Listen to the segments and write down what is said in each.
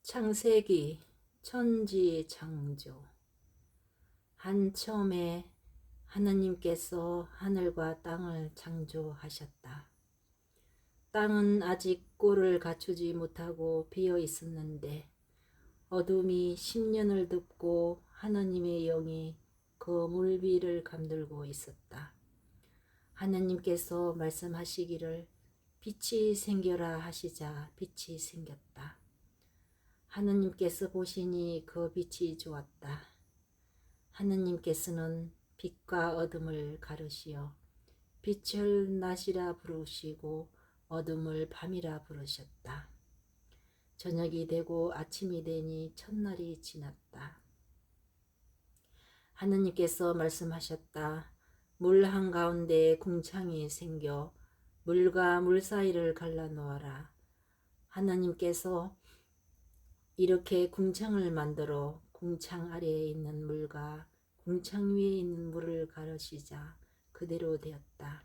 창세기 천지창조. 한처음에 하나님께서 하늘과 땅을 창조하셨다. 땅은 아직 꼴을 갖추지 못하고 비어 있었는데 어둠이 10년을 덮고 하나님의 영이 그 물비를 감돌고 있었다. 하나님께서 말씀하시기를 빛이 생겨라 하시자 빛이 생겼다. 하느님께서 보시니 그 빛이 좋았다. 하느님께서는 빛과 어둠을 가르시어 빛을 낮이라 부르시고 어둠을 밤이라 부르셨다. 저녁이 되고 아침이 되니 첫날이 지났다. 하느님께서 말씀하셨다. 물 한가운데 궁창이 생겨 물과 물 사이를 갈라놓아라. 하나님께서 이렇게 궁창을 만들어 궁창 아래에 있는 물과 궁창 위에 있는 물을 가르시자 그대로 되었다.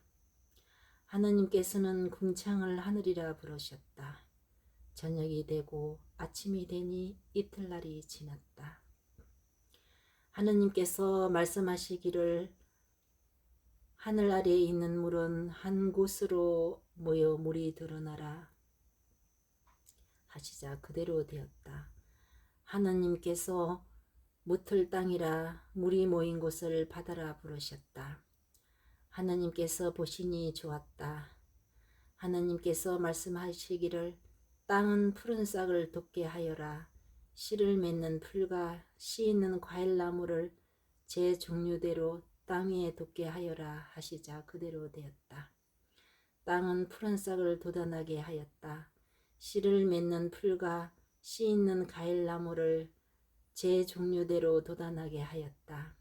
하나님께서는 궁창을 하늘이라 부르셨다. 저녁이 되고 아침이 되니 이튿날이 지났다. 하나님께서 말씀하시기를 하늘 아래에 있는 물은 한 곳으로 모여 물이 드러나라 하시자 그대로 되었다. 하나님께서 묻을 땅이라 물이 모인 곳을 바다라 부르셨다. 하나님께서 보시니 좋았다. 하나님께서 말씀하시기를 땅은 푸른 싹을 돋게 하여라. 씨를 맺는 풀과 씨 있는 과일나무를 제 종류대로 땅 위에 돋게 하여라 하시자 그대로 되었다. 땅은 푸른 싹을 돋아나게 하였다. 씨를 맺는 풀과 씨 있는 과일나무를 제 종류대로 돋아나게 하였다.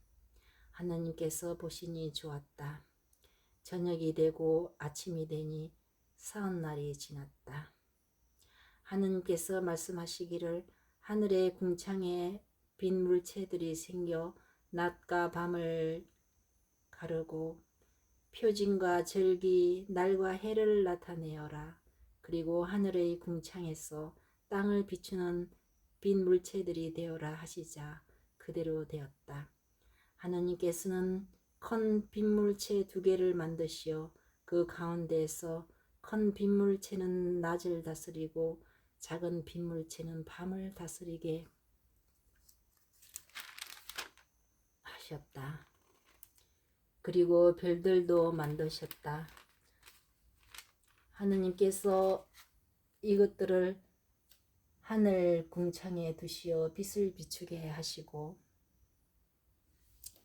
하나님께서 보시니 좋았다. 저녁이 되고 아침이 되니 사흘날이 지났다. 하나님께서 말씀하시기를 하늘의 궁창에 빈 물체들이 생겨 낮과 밤을 가르고 표징과 절기, 날과 해를 나타내어라. 그리고 하늘의 궁창에서 땅을 비추는 빈 물체들이 되어라 하시자 그대로 되었다. 하나님께서는 큰 빈물체 2개를 만드시어 그 가운데에서 큰 빈물체는 낮을 다스리고 작은 빈물체는 밤을 다스리게 하셨다. 그리고 별들도 만드셨다. 하느님께서 이것들을 하늘 궁창에 두시어 빛을 비추게 하시고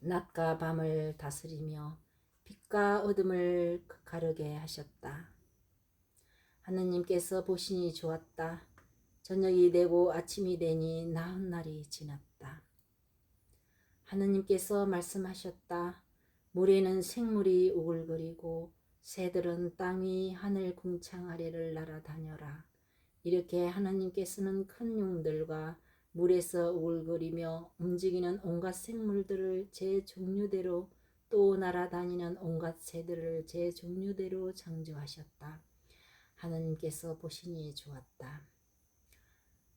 낮과 밤을 다스리며 빛과 어둠을 가르게 하셨다. 하느님께서 보시니 좋았다. 저녁이 되고 아침이 되니 나흔날이 지났다. 하느님께서 말씀하셨다. 물에는 생물이 우글거리고 새들은 땅 위 하늘 궁창 아래를 날아다녀라. 이렇게 하나님께서는 큰 용들과 물에서 우글거리며 움직이는 온갖 생물들을 제 종류대로 또 날아다니는 온갖 새들을 제 종류대로 창조하셨다. 하나님께서 보시니 좋았다.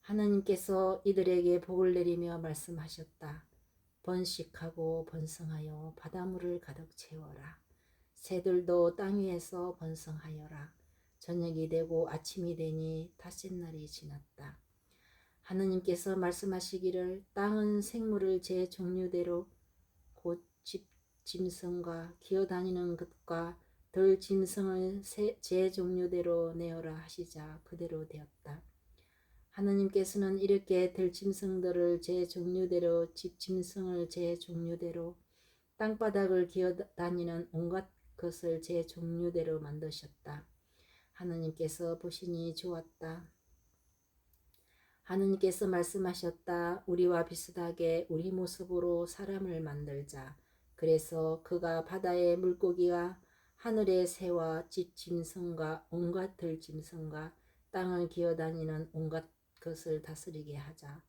하나님께서 이들에게 복을 내리며 말씀하셨다. 번식하고 번성하여 바닷물을 가득 채워라. 새들도 땅 위에서 번성하여라. 저녁이 되고 아침이 되니 닷새 날이 지났다. 하느님께서 말씀하시기를 땅은 생물을 제 종류대로 곧 짐승과 기어다니는 것과 덜 짐승을 제 종류대로 내어라 하시자 그대로 되었다. 하느님께서는 이렇게 들짐승들을 제 종류대로 집짐승을 제 종류대로 땅바닥을 기어다니는 온갖 것을 제 종류대로 만드셨다. 하느님께서 보시니 좋았다. 하느님께서 말씀하셨다. 우리와 비슷하게 우리 모습으로 사람을 만들자. 그래서 그가 바다의 물고기와 하늘의 새와 집짐승과 온갖 들짐승과 땅을 기어다니는 온갖 것을 다스리게 하자.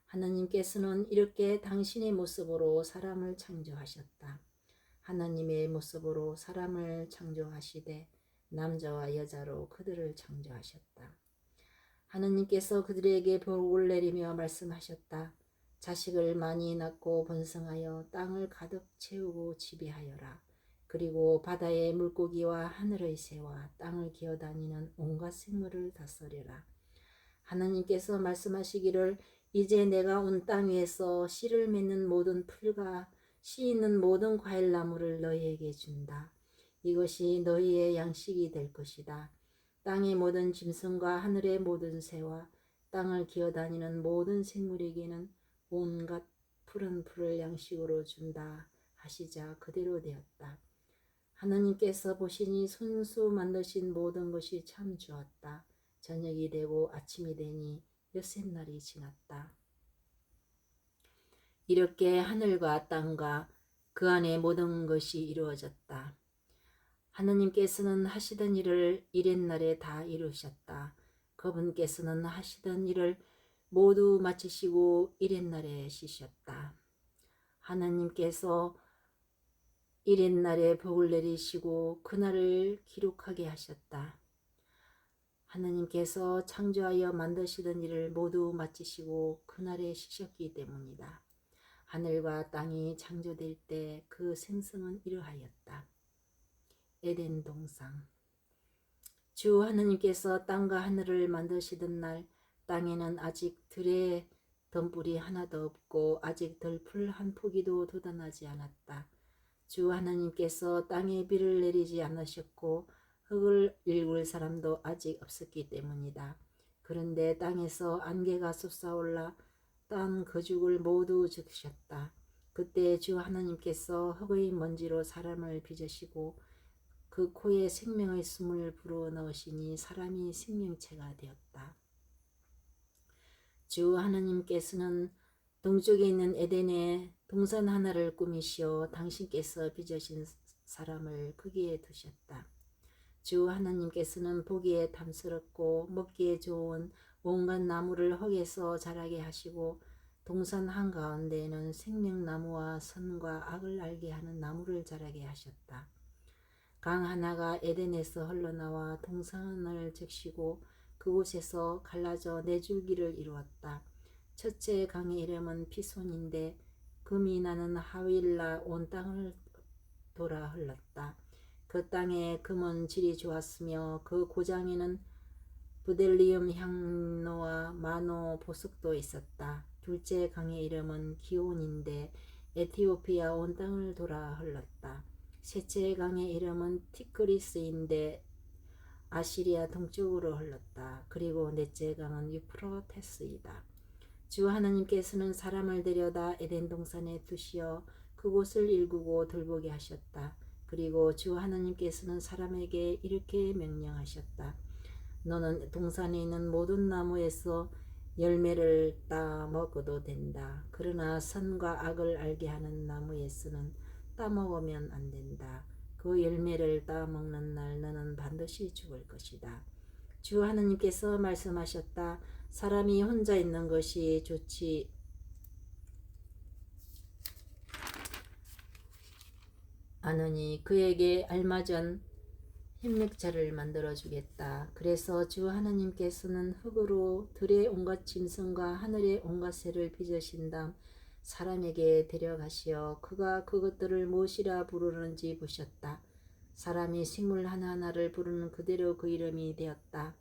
하나님께서는 이렇게 당신의 모습으로 사람을 창조하셨다. 하나님의 모습으로 사람을 창조하시되 남자와 여자로 그들을 창조하셨다. 하느님께서 그들에게 복을 내리며 말씀하셨다. 자식을 많이 낳고 번성하여 땅을 가득 채우고 지배하여라. 그리고 바다의 물고기와 하늘의 새와 땅을 기어다니는 온갖 생물을 다스려라. 하나님께서 말씀하시기를 이제 내가 온 땅 위에서 씨를 맺는 모든 풀과 씨 있는 모든 과일나무를 너희에게 준다. 이것이 너희의 양식이 될 것이다. 땅의 모든 짐승과 하늘의 모든 새와 땅을 기어다니는 모든 생물에게는 온갖 푸른 풀을 양식으로 준다 하시자 그대로 되었다. 하나님께서 보시니 손수 만드신 모든 것이 참 좋았다. 저녁이 되고 아침이 되니 엿새날이 지났다. 이렇게 하늘과 땅과 그 안에 모든 것이 이루어졌다. 하느님께서는 하시던 일을 이렛날에 다 이루셨다. 그분께서는 하시던 일을 모두 마치시고 이렛날에 쉬셨다. 하나님께서 이렛날에 복을 내리시고 그날을 기록하게 하셨다. 하나님께서 창조하여 만드시던 일을 모두 마치시고 그날에 쉬셨기 때문이다. 하늘과 땅이 창조될 때 그 생성은 이러하였다. 에덴 동상. 주 하나님께서 땅과 하늘을 만드시던 날 땅에는 아직 들의 덤불이 하나도 없고 아직 들풀 한 포기도 돋아나지 않았다. 주 하나님께서 땅에 비를 내리지 않으셨고 흙을 일굴 사람도 아직 없었기 때문이다. 그런데 땅에서 안개가 솟아올라 땅 거죽을 모두 적셨다. 그때 주 하나님께서 흙의 먼지로 사람을 빚으시고 그 코에 생명의 숨을 불어넣으시니 사람이 생명체가 되었다. 주 하나님께서는 동쪽에 있는 에덴에 동산 하나를 꾸미시어 당신께서 빚으신 사람을 거기에 두셨다. 주 하나님께서는 보기에 탐스럽고 먹기에 좋은 온갖 나무를 흙에서 자라게 하시고 동산 한가운데에는 생명나무와 선과 악을 알게 하는 나무를 자라게 하셨다. 강 하나가 에덴에서 흘러나와 동산을 적시고 그곳에서 갈라져 네 줄기를 이루었다. 첫째 강의 이름은 피손인데 금이 나는 하윌라 온 땅을 돌아 흘렀다. 그 땅의 금은 질이 좋았으며 그 고장에는 부델리움 향로와 마노 보석도 있었다. 둘째 강의 이름은 기온인데 에티오피아 온 땅을 돌아 흘렀다. 셋째 강의 이름은 티그리스인데 아시리아 동쪽으로 흘렀다. 그리고 넷째 강은 유프로테스이다. 주 하나님께서는 사람을 데려다 에덴 동산에 두시어 그곳을 일구고 돌보게 하셨다. 그리고 주 하나님께서는 사람에게 이렇게 명령하셨다. 너는 동산에 있는 모든 나무에서 열매를 따 먹어도 된다. 그러나 선과 악을 알게 하는 나무에서는 따 먹으면 안 된다. 그 열매를 따 먹는 날 너는 반드시 죽을 것이다. 주 하나님께서 말씀하셨다. 사람이 혼자 있는 것이 좋지 않으니 그에게 알맞은 협력자를 만들어 주겠다. 그래서 주 하나님께서는 흙으로 들의 온갖 짐승과 하늘의 온갖 새를 빚으신 다음 사람에게 데려가시어 그가 그것들을 무엇이라 부르는지 보셨다. 사람이 생물 하나하나를 부르는 그대로 그 이름이 되었다.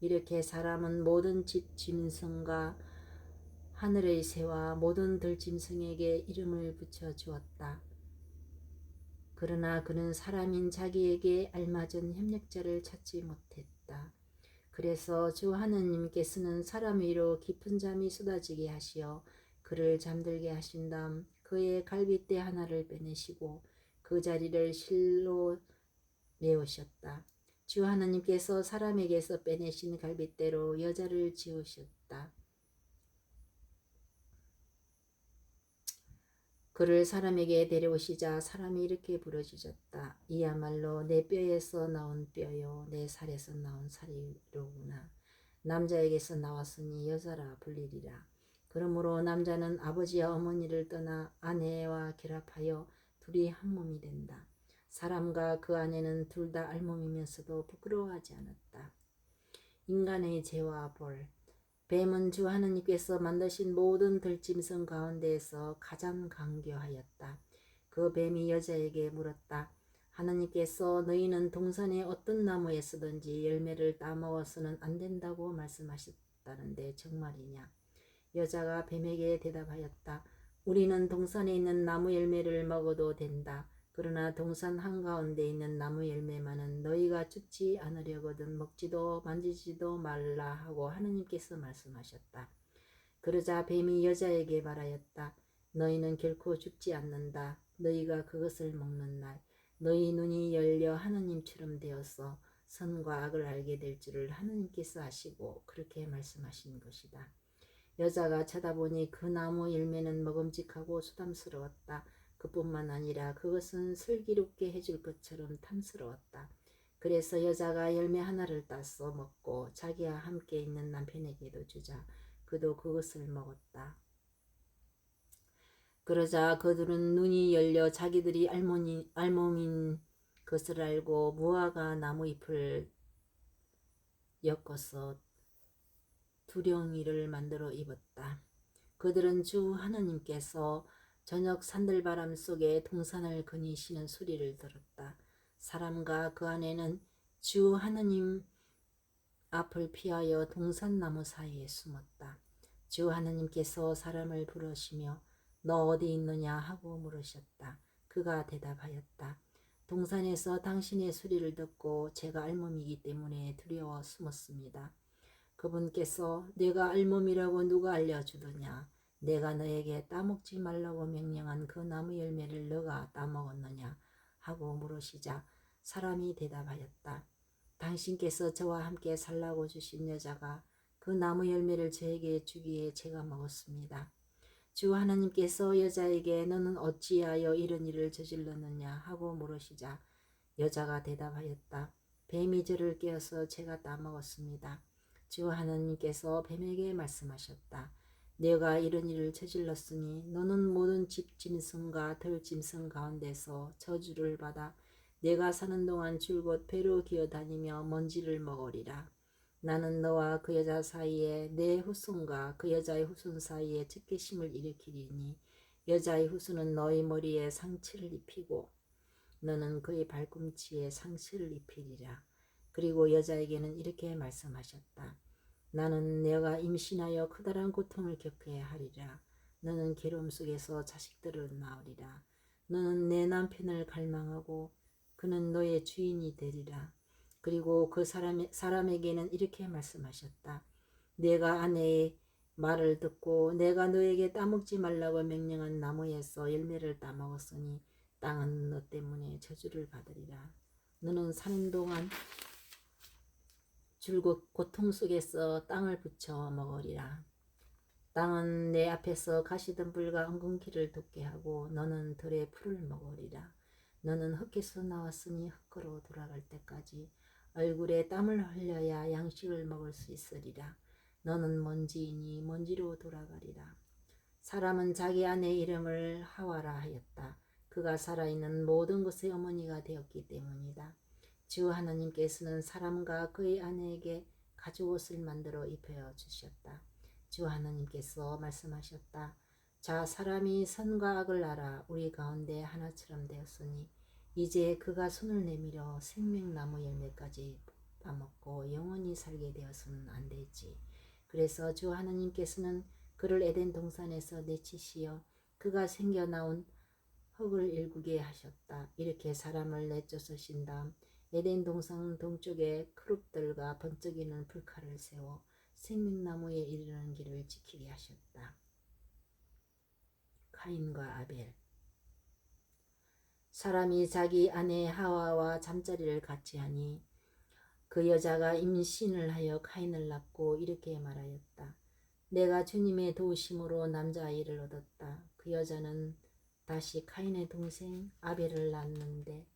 이렇게 사람은 모든 집 짐승과 하늘의 새와 모든 들짐승에게 이름을 붙여 주었다. 그러나 그는 사람인 자기에게 알맞은 협력자를 찾지 못했다. 그래서 주 하나님께서는 사람 위로 깊은 잠이 쏟아지게 하시어 그를 잠들게 하신 다음 그의 갈빗대 하나를 빼내시고 그 자리를 실로 메우셨다. 주 하나님께서 사람에게서 빼내신 갈빗대로 여자를 지으셨다. 그를 사람에게 데려오시자 사람이 이렇게 부르짖었다. 이야말로 내 뼈에서 나온 뼈요 내 살에서 나온 살이로구나. 남자에게서 나왔으니 여자라 불리리라. 그러므로 남자는 아버지와 어머니를 떠나 아내와 결합하여 둘이 한 몸이 된다. 사람과 그 아내는 둘 다 알몸이면서도 부끄러워하지 않았다. 인간의 죄와 벌. 뱀은 주 하나님께서 만드신 모든 들짐승 가운데에서 가장 강교하였다. 그 뱀이 여자에게 물었다. 하나님께서 너희는 동산의 어떤 나무에서든지 열매를 따먹어서는 안 된다고 말씀하셨다는데 정말이냐? 여자가 뱀에게 대답하였다. 우리는 동산에 있는 나무 열매를 먹어도 된다. 그러나 동산 한가운데 있는 나무 열매만은 너희가 죽지 않으려거든 먹지도 만지지도 말라 하고 하느님께서 말씀하셨다. 그러자 뱀이 여자에게 말하였다. 너희는 결코 죽지 않는다. 너희가 그것을 먹는 날 너희 눈이 열려 하느님처럼 되어서 선과 악을 알게 될 줄을 하느님께서 아시고 그렇게 말씀하신 것이다. 여자가 쳐다보니 그 나무 열매는 먹음직하고 수담스러웠다. 그뿐만 아니라 그것은 슬기롭게 해줄 것처럼 탐스러웠다. 그래서 여자가 열매 하나를 따서 먹고 자기와 함께 있는 남편에게도 주자. 그도 그것을 먹었다. 그러자 그들은 눈이 열려 자기들이 알몸인 것을 알고 무화과 나무 잎을 엮어서 두령이를 만들어 입었다. 그들은 주 하나님께서 저녁 산들바람 속에 동산을 거니시는 소리를 들었다. 사람과 그 아내는 주 하나님 앞을 피하여 동산나무 사이에 숨었다. 주 하나님께서 사람을 부르시며 너 어디 있느냐 하고 물으셨다. 그가 대답하였다. 동산에서 당신의 소리를 듣고 제가 알몸이기 때문에 두려워 숨었습니다. 그분께서 내가 알몸이라고 누가 알려주더냐? 내가 너에게 따먹지 말라고 명령한 그 나무 열매를 너가 따먹었느냐? 하고 물으시자 사람이 대답하였다. 당신께서 저와 함께 살라고 주신 여자가 그 나무 열매를 저에게 주기에 제가 먹었습니다. 주 하나님께서 여자에게 너는 어찌하여 이런 일을 저질렀느냐 하고 물으시자 여자가 대답하였다. 뱀이 저를 깨어서 제가 따먹었습니다. 주 하나님께서 뱀에게 말씀하셨다. 내가 이런 일을 저질렀으니 너는 모든 집짐승과 들짐승 가운데서 저주를 받아 내가 사는 동안 줄곧 배로 기어다니며 먼지를 먹으리라. 나는 너와 그 여자 사이에 내 후손과 그 여자의 후손 사이에 적개심을 일으키리니 여자의 후손은 너희 머리에 상처를 입히고 너는 그의 발꿈치에 상처를 입히리라. 그리고 여자에게는 이렇게 말씀하셨다. 나는 내가 임신하여 커다란 고통을 겪어야 하리라. 너는 괴로움 속에서 자식들을 낳으리라. 너는 내 남편을 갈망하고 그는 너의 주인이 되리라. 그리고 그 사람에게는 이렇게 말씀하셨다. 내가 아내의 말을 듣고 내가 너에게 따먹지 말라고 명령한 나무에서 열매를 따먹었으니 땅은 너 때문에 저주를 받으리라. 너는 사는 동안 줄곧 고통 속에서 땅을 부쳐 먹으리라. 땅은 내 앞에서 가시덤불과 엉겅퀴를 돋게 하고 너는 들의 풀을 먹으리라. 너는 흙에서 나왔으니 흙으로 돌아갈 때까지 얼굴에 땀을 흘려야 양식을 먹을 수 있으리라. 너는 먼지이니 먼지로 돌아가리라. 사람은 자기 아내의 이름을 하와라 하였다. 그가 살아있는 모든 것의 어머니가 되었기 때문이다. 주 하나님께서는 사람과 그의 아내에게 가죽옷을 만들어 입혀 주셨다. 주 하나님께서 말씀하셨다. 자, 사람이 선과 악을 알아 우리 가운데 하나처럼 되었으니 이제 그가 손을 내밀어 생명나무 열매까지 따먹고 영원히 살게 되어서는 안 되지. 그래서 주 하나님께서는 그를 에덴 동산에서 내치시어 그가 생겨나온 흙을 일구게 하셨다. 이렇게 사람을 내쫓으신 다음 에덴 동산 동쪽에 크룹들과 번쩍이는 불칼을 세워 생명나무에 이르는 길을 지키게 하셨다. 카인과 아벨. 사람이 자기 아내 하와와 잠자리를 같이 하니 그 여자가 임신을 하여 카인을 낳고 이렇게 말하였다. 내가 주님의 도우심으로 남자아이를 얻었다. 그 여자는 다시 카인의 동생 아벨을 낳았는데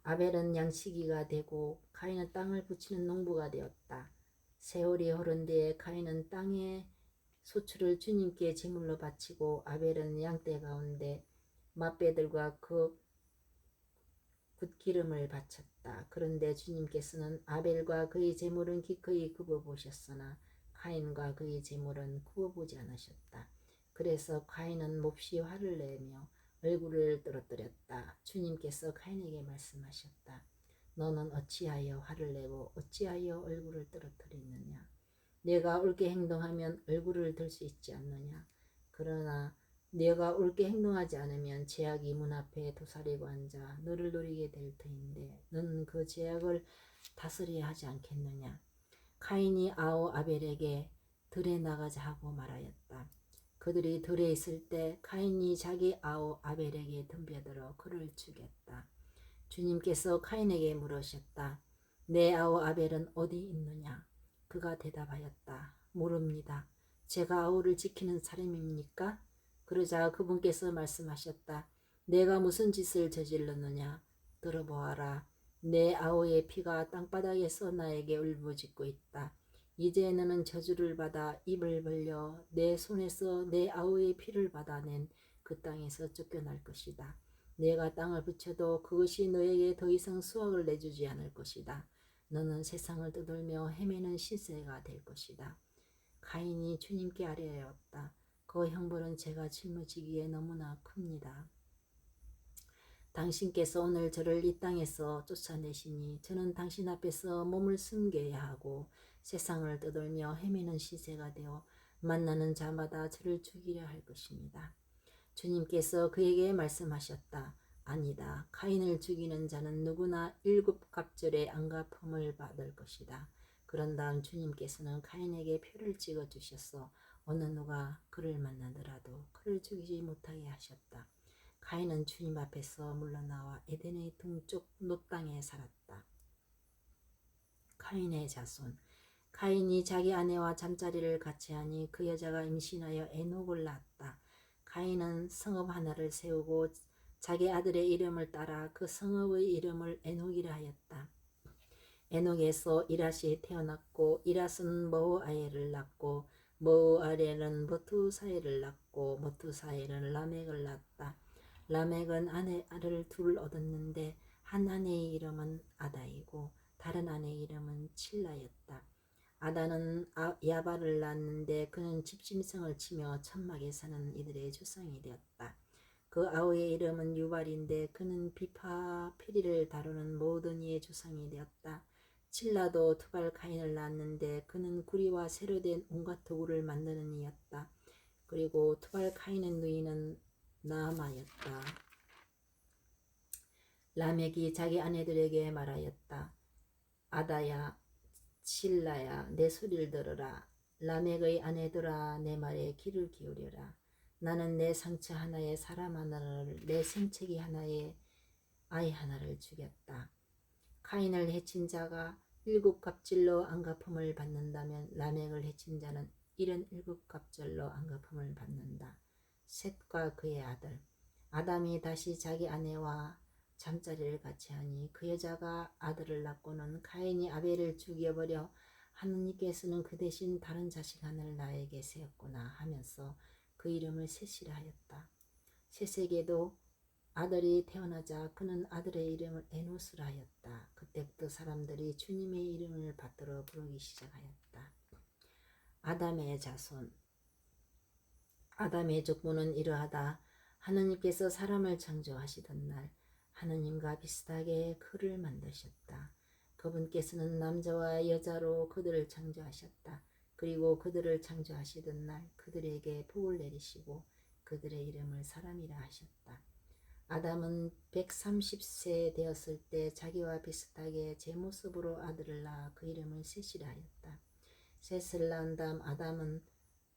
아벨은 양치기가 되고 카인은 땅을 붙이는 농부가 되었다. 세월이 흐른 뒤에 카인은 땅의 소출을 주님께 제물로 바치고 아벨은 양떼 가운데 맏배들과 그 굿기름을 바쳤다. 그런데 주님께서는 아벨과 그의 제물은 기꺼이 굽어보셨으나 가인과 그의 제물은 굽어보지 않으셨다. 그래서 가인은 몹시 화를 내며 얼굴을 떨어뜨렸다. 주님께서 가인에게 말씀하셨다. 너는 어찌하여 화를 내고 어찌하여 얼굴을 떨어뜨리느냐. 내가 옳게 행동하면 얼굴을 들 수 있지 않느냐. 그러나 내가 옳게 행동하지 않으면 제약이 문 앞에 도사리고 앉아 너를 노리게 될 터인데 너는 그 제약을 다스려야 하지 않겠느냐. 카인이 아우 아벨에게 들에 나가자 하고 말하였다. 그들이 들에 있을 때 카인이 자기 아우 아벨에게 덤벼들어 그를 죽였다. 주님께서 카인에게 물으셨다. 내 아우 아벨은 어디 있느냐? 그가 대답하였다. 모릅니다. 제가 아우를 지키는 사람입니까? 그러자 그분께서 말씀하셨다. 내가 무슨 짓을 저질렀느냐? 들어보아라. 내 아우의 피가 땅바닥에서 나에게 울부짖고 있다. 이제 너는 저주를 받아 입을 벌려 내 손에서 내 아우의 피를 받아낸 그 땅에서 쫓겨날 것이다. 내가 땅을 붙여도 그것이 너에게 더 이상 수확을 내주지 않을 것이다. 너는 세상을 떠돌며 헤매는 신세가 될 것이다. 가인이 주님께 아뢰었다. 그 형벌은 제가 짊어지기에 너무나 큽니다. 당신께서 오늘 저를 이 땅에서 쫓아내시니 저는 당신 앞에서 몸을 숨겨야 하고 세상을 떠돌며 헤매는 시세가 되어 만나는 자마다 저를 죽이려 할 것입니다. 주님께서 그에게 말씀하셨다. 아니다. 가인을 죽이는 자는 누구나 7갑절의 안갚음을 받을 것이다. 그런 다음 주님께서는 가인에게 표를 찍어 주셔서 어느 누가 그를 만나더라도 그를 죽이지 못하게 하셨다. 가인은 주님 앞에서 물러나와 에덴의 동쪽 노땅에 살았다. 가인의 자손. 가인이 자기 아내와 잠자리를 같이 하니 그 여자가 임신하여 에녹을 낳았다. 가인은 성읍 하나를 세우고 자기 아들의 이름을 따라 그 성읍의 이름을 에녹이라 하였다. 에녹에서 이랏이 태어났고 이랏은 머우아엘을 낳고 머우아엘은 머투사엘을 낳고 머투사엘은 라멕을 낳았다. 라멕은 아내를 둘 얻었는데 한 아내의 이름은 아다이고 다른 아내의 이름은 칠라였다. 아다는 야발을 낳았는데 그는 집짐승을 치며 천막에 사는 이들의 조상이 되었다. 그 아우의 이름은 유발인데 그는 비파 피리를 다루는 모든 이의 조상이 되었다. 칠라도 투발 가인을 낳았는데 그는 구리와 새로 된 온갖 도구를 만드는 이였다. 그리고 투발 가인의 누이는 나아마였다. 라멕이 자기 아내들에게 말하였다. 아다야, 칠라야, 내 소리를 들어라. 라멕의 아내들아, 내 말에 귀를 기울여라. 나는 내 상처 하나에 사람 하나를, 내 생채기 하나에 아이 하나를 죽였다. 카인을 해친 자가 7갑절로 안갚음을 받는다면 라멕을 해친 자는 77갑절로 안갚음을 받는다. 셋과 그의 아들. 아담이 다시 자기 아내와 잠자리를 같이 하니 그 여자가 아들을 낳고는 가인이 아벨을 죽여버려 하느님께서는 그 대신 다른 자식 하나를 나에게 세웠구나 하면서 그 이름을 셋이라 하였다. 셋에게도 아들이 태어나자 그는 아들의 이름을 에노스라 하였다. 그때부터 사람들이 주님의 이름을 받들어 부르기 시작하였다. 아담의 자손. 아담의 족보는 이러하다. 하느님께서 사람을 창조하시던 날 하느님과 비슷하게 그를 만드셨다. 그분께서는 남자와 여자로 그들을 창조하셨다. 그리고 그들을 창조하시던 날 그들에게 복을 내리시고 그들의 이름을 사람이라 하셨다. 아담은 130세 되었을 때 자기와 비슷하게 제 모습으로 아들을 낳아 그 이름을 셋이라 하였다. 셋을 낳은 다음 아담은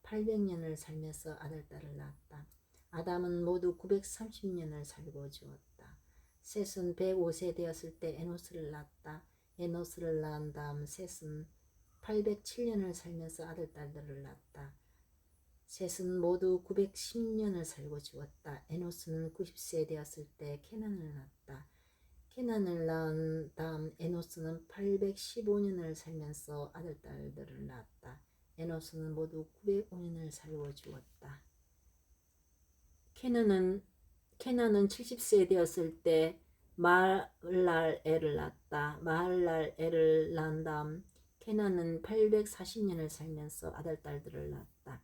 800년을 살면서 아들, 딸을 낳았다. 아담은 모두 930년을 살고 죽었다. 셋은 105세 되었을 때 에노스를 낳았다. 에노스를 낳은 다음 셋은 807년을 살면서 아들, 딸들을 낳았다. 셋은 모두 910년을 살고 죽었다. 에노스는 90세 되었을 때 케난을 낳았다. 케난을 낳은 다음 에노스는 815년을 살면서 아들, 딸들을 낳았다. 에노스는 모두 905년을 살고 죽었다. 케난은 70세 되었을 때 마할랄엘을 낳았다. 마할랄엘을 낳은 다음 케나는 840년을 살면서 아들 딸들을 낳았다.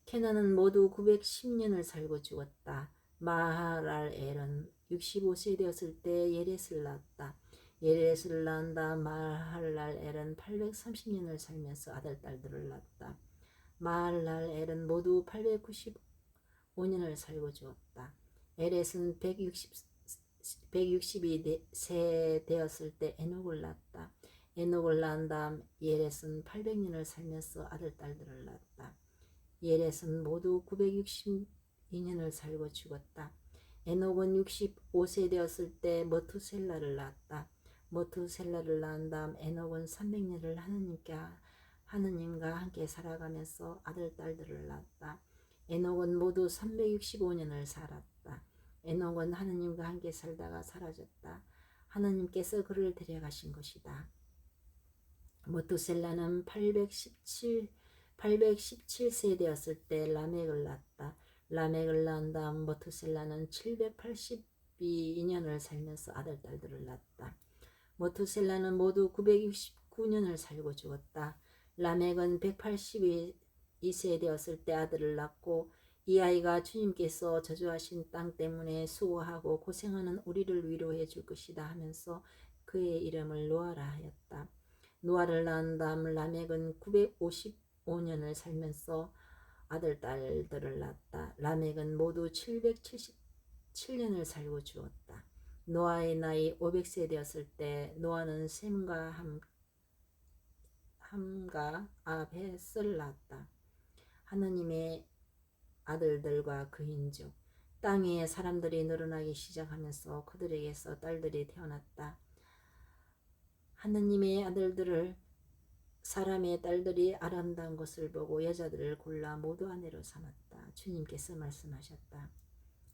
케나는 모두 910년을 살고 죽었다. 마할랄엘은 65세 되었을 때 예렛을 낳았다. 예렛을 낳은 다음 마할랄엘은 830년을 살면서 아들 딸들을 낳았다. 마할랄엘은 모두 895년을 살고 죽었다. 에렛은 162세 되었을 때 에녹을 낳았다. 에녹을 낳은 다음 예렛은 800년을 살면서 아들 딸들을 낳았다. 예렛은 모두 962년을 살고 죽었다. 에녹은 65세 되었을 때 머투셀라를 낳았다. 머투셀라를 낳은 다음 에녹은 300년을 하느님과 함께 살아가면서 아들 딸들을 낳았다. 에녹은 모두 365년을 살았다. 에녹은 하느님과 함께 살다가 사라졌다. 하느님께서 그를 데려가신 것이다. 머투셀라는 817세 되었을 때 라멕을 낳았다. 라멕을 낳은 다음 머투셀라는 782년을 살면서 아들 딸들을 낳았다. 머투셀라는 모두 969년을 살고 죽었다. 라멕은 182세 되었을 때 아들을 낳고 이 아이가 주님께서 저주하신 땅 때문에 수고하고 고생하는 우리를 위로해 줄 것이다 하면서 그의 이름을 노아라 하였다. 노아를 낳은 다음 라멕은 955년을 살면서 아들 딸들을 낳았다. 라멕은 모두 777년을 살고 죽었다. 노아의 나이 500세 되었을 때 노아는 셈과 함과 아벳을 낳았다. 하느님의 아들들과 그인족 땅 위에 사람들이 늘어나기 시작하면서 그들에게서 딸들이 태어났다. 하느님의 아들들을 사람의 딸들이 아름다운 것을 보고 여자들을 골라 모두 아내로 삼았다. 주님께서 말씀하셨다.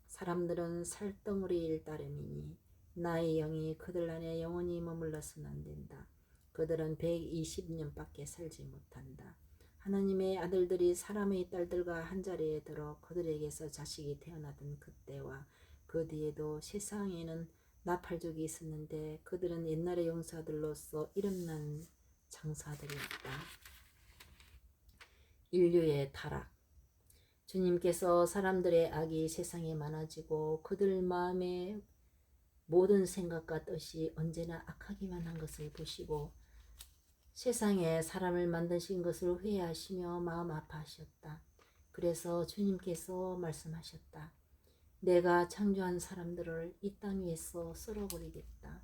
사람들은 살덩어리일 따름이니 나의 영이 그들 안에 영원히 머물러서는 안 된다. 그들은 120년밖에 살지 못한다. 하나님의 아들들이 사람의 딸들과 한자리에 들어 그들에게서 자식이 태어나던 그때와 그 뒤에도 세상에는 나팔족이 있었는데 그들은 옛날의 용사들로서 이름난 장사들이었다. 인류의 타락. 주님께서 사람들의 악이 세상에 많아지고 그들 마음의 모든 생각과 뜻이 언제나 악하기만 한 것을 보시고 세상에 사람을 만드신 것을 후회하시며 마음 아파하셨다. 그래서 주님께서 말씀하셨다. 내가 창조한 사람들을 이 땅 위에서 쓸어버리겠다.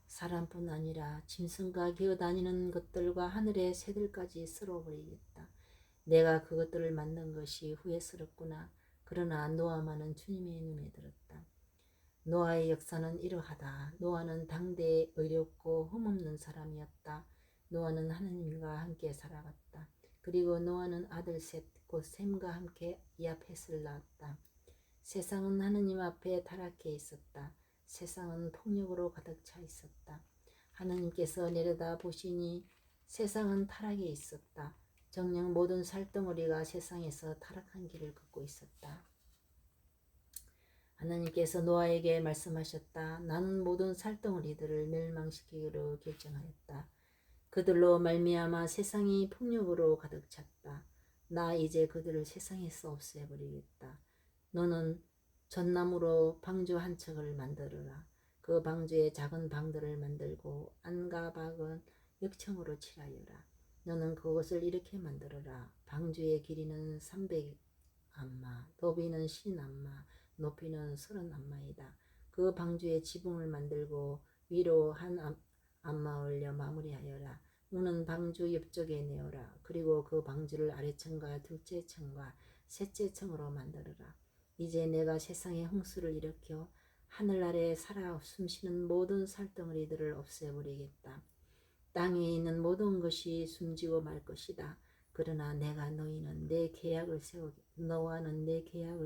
사람뿐 아니라 짐승과 기어다니는 것들과 하늘의 새들까지 쓸어버리겠다. 내가 그것들을 만든 것이 후회스럽구나. 그러나 노아만은 주님의 눈에 들었다. 노아의 역사는 이러하다. 노아는 당대에 의롭고 흠없는 사람이었다. 노아는 하느님과 함께 살아갔다. 그리고 노아는 아들 셋, 곧 셈과 함께 야펫을 낳았다. 세상은 하느님 앞에 타락해 있었다. 세상은 폭력으로 가득 차 있었다. 하느님께서 내려다 보시니 세상은 타락해 있었다. 정녕 모든 살덩어리가 세상에서 타락한 길을 걷고 있었다. 하나님께서 노아에게 말씀하셨다. 나는 모든 살덩어리들을 멸망시키기로 결정하였다. 그들로 말미암아 세상이 폭력으로 가득 찼다. 나 이제 그들을 세상에서 없애버리겠다. 너는 전나무로 방주 한 척을 만들어라. 그 방주에 작은 방들을 만들고 안과 밖은 역청으로 칠하여라. 너는 그것을 이렇게 만들어라. 방주의 길이는 300암마, 너비는 50암마, 높이는 30암마이다. 그 방주에 지붕을 만들고 위로 한 암마 올려 마무리하여라. 문은 방주 옆쪽에 내어라. 그리고 그 방주를 아래층과 둘째 층과 셋째 층으로 만들어라. 이제 내가 세상에 홍수를 일으켜 하늘 아래 살아 숨쉬는 모든 살덩어리들을 없애버리겠다. 땅 위에 있는 모든 것이 숨지고 말 것이다. 그러나 너와는 내 계약을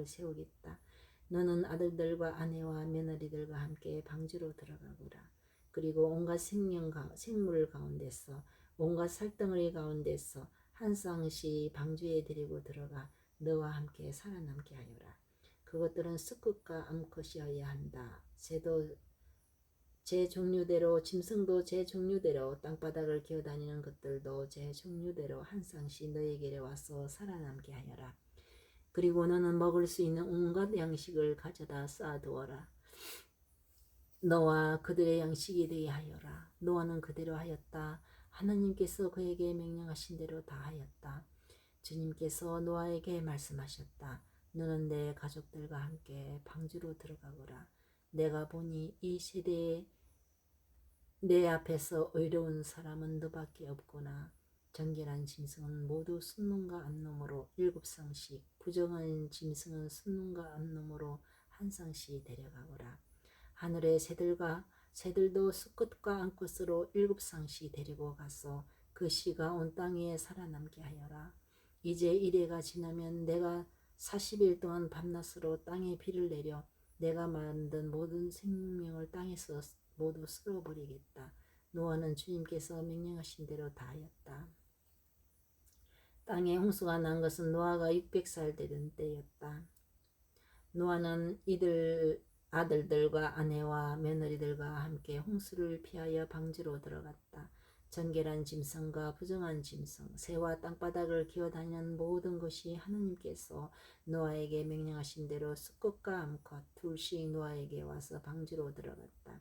세우겠다. 너는 아들들과 아내와 며느리들과 함께 방주로 들어가거라. 그리고 온갖 생물 가운데서 온갖 살덩어리 가운데서 한 쌍씩 방주에 데리고 들어가 너와 함께 살아남게 하여라. 그것들은 습것과 암컷이어야 한다. 새도 제 종류대로, 짐승도 제 종류대로, 땅바닥을 기어다니는 것들도 제 종류대로 한 쌍씩 너에게로 와서 살아남게 하여라. 그리고 너는 먹을 수 있는 온갖 양식을 가져다 쌓아두어라. 너와 그들의 양식이 되게 하여라. 노아는 그대로 하였다. 하나님께서 그에게 명령하신 대로 다 하였다. 주님께서 노아에게 말씀하셨다. 너는 내 가족들과 함께 방주로 들어가거라. 내가 보니 이 세대에 내 앞에서 의로운 사람은 너밖에 없구나. 정결한 짐승은 모두 순놈과 암놈으로 7쌍씩, 부정한 짐승은 순놈과 암놈으로 한 쌍씩 데려가거라. 하늘의 새들도 수컷과 암컷으로 7쌍씩 데리고 가서 그 씨가 온 땅 위에 살아남게 하여라. 이제 이래가 지나면 내가 40일 동안 밤낮으로 땅에 비를 내려 내가 만든 모든 생명을 땅에서 모두 쓸어버리겠다. 노아는 주님께서 명령하신 대로 다 하였다. 땅에 홍수가 난 것은 노아가 600살 되던 때였다. 노아는 이들 아들들과 아내와 며느리들과 함께 홍수를 피하여 방주로 들어갔다. 정결한 짐승과 부정한 짐승, 새와 땅바닥을 기어다니는 모든 것이 하나님께서 노아에게 명령하신 대로 수컷과 암컷 둘씩 노아에게 와서 방주로 들어갔다.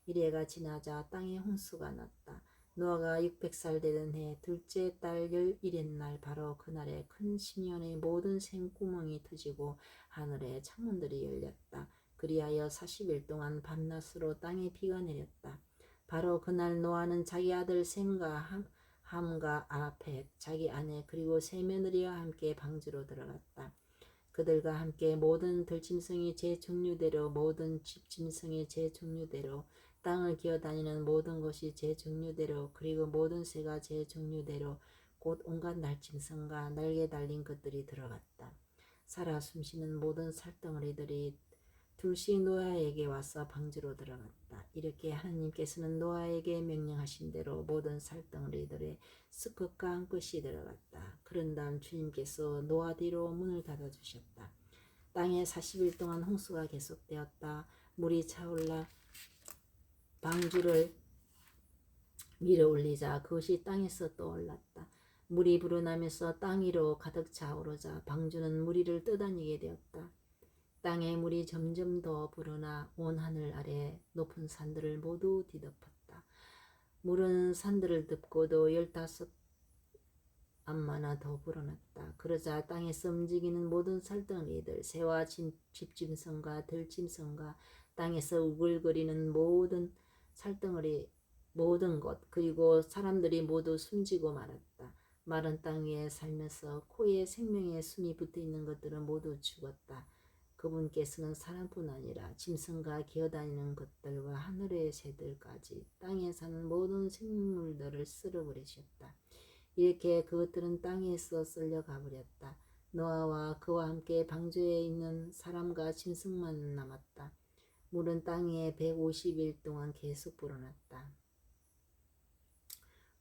이래가 지나자 땅에 홍수가 났다. 노아가 600살 되던 해 둘째 달 11날 바로 그날에 큰 심연의 모든 샘구멍이 터지고 하늘의 창문들이 열렸다. 그리하여 40일 동안 밤낮으로 땅에 비가 내렸다. 바로 그날 노아는 자기 아들 셈과 함과 아펫, 자기 아내 그리고 세 며느리와 함께 방주로 들어갔다. 그들과 함께 모든 들짐승이 제 종류대로, 모든 집짐승이 제 종류대로, 땅을 기어다니는 모든 것이 제 종류대로, 그리고 모든 새가 제 종류대로, 곧 온갖 날짐승과 날개 달린 것들이 들어갔다. 살아 숨쉬는 모든 살덩어리들이 둘씩 노아에게 와서 방주로 들어갔다. 이렇게 하나님께서는 노아에게 명령하신 대로 모든 살덩어리들의 수컷과 암컷이 들어갔다. 그런 다음 주님께서 노아 뒤로 문을 닫아주셨다. 땅에 40일 동안 홍수가 계속되었다. 물이 차올라 방주를 밀어 올리자 그것이 땅에서 떠올랐다. 물이 불어나면서 땅 위로 가득 차오르자 방주는 물 위를 떠다니게 되었다. 땅의 물이 점점 더 불어나 온 하늘 아래 높은 산들을 모두 뒤덮었다. 물은 산들을 덮고도 15암마나 더 불어났다. 그러자 땅에서 움직이는 모든 살덩이들, 새와 집짐승과 들짐승과 땅에서 우글거리는 모든 살덩어리, 모든 것, 그리고 사람들이 모두 숨지고 말았다. 마른 땅 위에 살면서 코에 생명의 숨이 붙어있는 것들은 모두 죽었다. 그분께서는 사람뿐 아니라 짐승과 기어다니는 것들과 하늘의 새들까지 땅에 사는 모든 생물들을 쓸어버리셨다. 이렇게 그것들은 땅에서 쓸려가 버렸다. 노아와 그와 함께 방주에 있는 사람과 짐승만 남았다. 물은 땅 위에 150일 동안 계속 불어났다.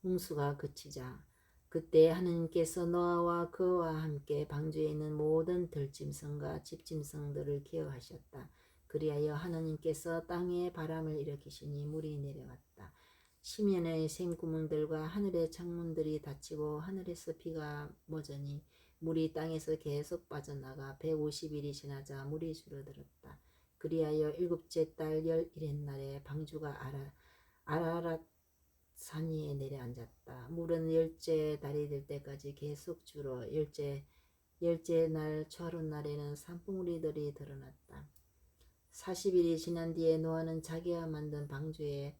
홍수가 그치자 그때 하느님께서 노아와 그와 함께 방주에 있는 모든 들짐승과 집짐승들을 기억하셨다. 그리하여 하느님께서 땅에 바람을 일으키시니 물이 내려왔다. 심연의 샘구멍들과 하늘의 창문들이 닫히고 하늘에서 비가 멎으니 물이 땅에서 계속 빠져나가 150일이 지나자 물이 줄어들었다. 그리하여 7째 달 11일날에 방주가 아라랏 산 위에 내려앉았다. 물은 10째 달이 될 때까지 계속 줄어 열째 날 초하룻날에는 산봉우리들이 드러났다. 40일이 지난 뒤에 노아는 자기가 만든 방주에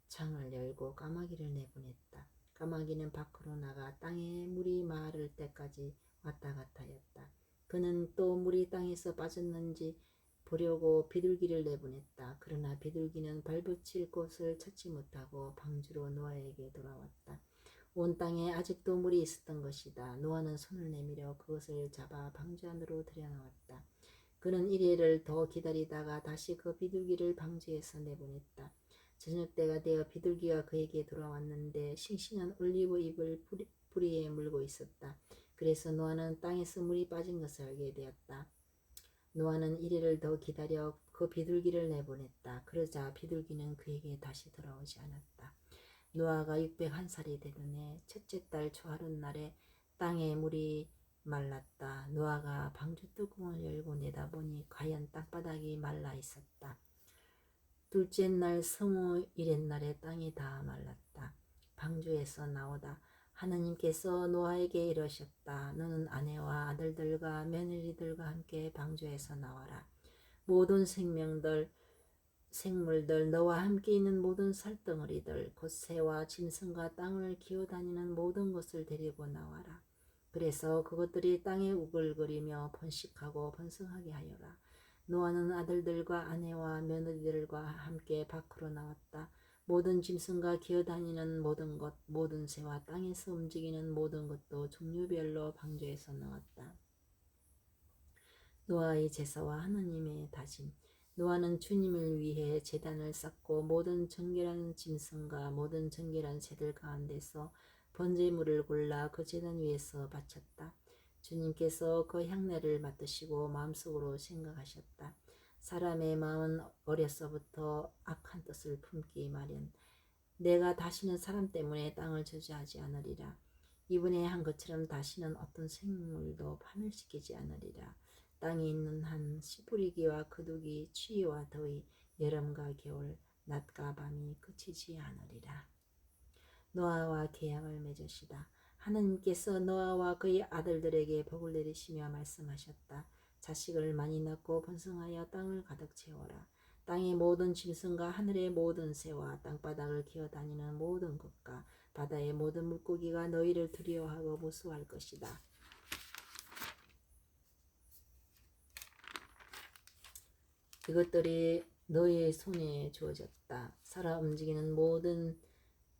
창을 열고 까마귀를 내보냈다. 까마귀는 밖으로 나가 땅에 물이 마를 때까지 왔다 갔다 했다. 그는 또 물이 땅에서 빠졌는지 보려고 비둘기를 내보냈다. 그러나 비둘기는 발붙일 곳을 찾지 못하고 방주로 노아에게 돌아왔다. 온 땅에 아직도 물이 있었던 것이다. 노아는 손을 내밀어 그것을 잡아 방주 안으로 들여놓았다. 그는 이래를 더 기다리다가 다시 그 비둘기를 방주에서 내보냈다. 저녁 때가 되어 비둘기가 그에게 돌아왔는데 싱싱한 올리브 잎을 뿌리에 물고 있었다. 그래서 노아는 땅에서 물이 빠진 것을 알게 되었다. 노아는 이래를 더 기다려 그 비둘기를 내보냈다. 그러자 비둘기는 그에게 다시 돌아오지 않았다. 노아가 601살이 되던 해 첫째 달 초하룻날에 땅에 물이 말랐다. 노아가 방주 뚜껑을 열고 내다보니 과연 땅바닥이 말라 있었다. 둘째 날 스무일의 땅이 다 말랐다. 방주에서 나오다 하느님께서 노아에게 이러셨다. 너는 아내와 아들들과 며느리들과 함께 방주에서 나와라. 모든 생물들 너와 함께 있는 모든 살덩어리들 곧 새와 짐승과 땅을 기어다니는 모든 것을 데리고 나와라. 그래서 그것들이 땅에 우글거리며 번식하고 번성하게 하여라. 노아는 아들들과 아내와 며느리들과 함께 밖으로 나왔다. 모든 짐승과 기어다니는 모든 것, 모든 새와 땅에서 움직이는 모든 것도 종류별로 방주에서 나왔다. 노아의 제사와 하나님의 다짐. 노아는 주님을 위해 제단을 쌓고 모든 정결한 짐승과 모든 정결한 새들 가운데서 번제물을 골라 그 제단 위에서 바쳤다. 주님께서 그 향내를 맡으시고 마음속으로 생각하셨다. 사람의 마음은 어려서부터 악한 뜻을 품기 마련. 내가 다시는 사람 때문에 땅을 저주하지 않으리라. 이번에 한 것처럼 다시는 어떤 생물도 파멸시키지 않으리라. 땅에 있는 한 씨 뿌리기와 거두기, 추위와 더위, 여름과 겨울, 낮과 밤이 그치지 않으리라. 노아와 계약을 맺으시다. 하나님께서 노아와 그의 아들들에게 복을 내리시며 말씀하셨다. 자식을 많이 낳고 번성하여 땅을 가득 채워라. 땅의 모든 짐승과 하늘의 모든 새와 땅바닥을 기어다니는 모든 것과 바다의 모든 물고기가 너희를 두려워하고 무서워할 것이다. 이것들이 너희의 손에 주어졌다. 살아 움직이는 모든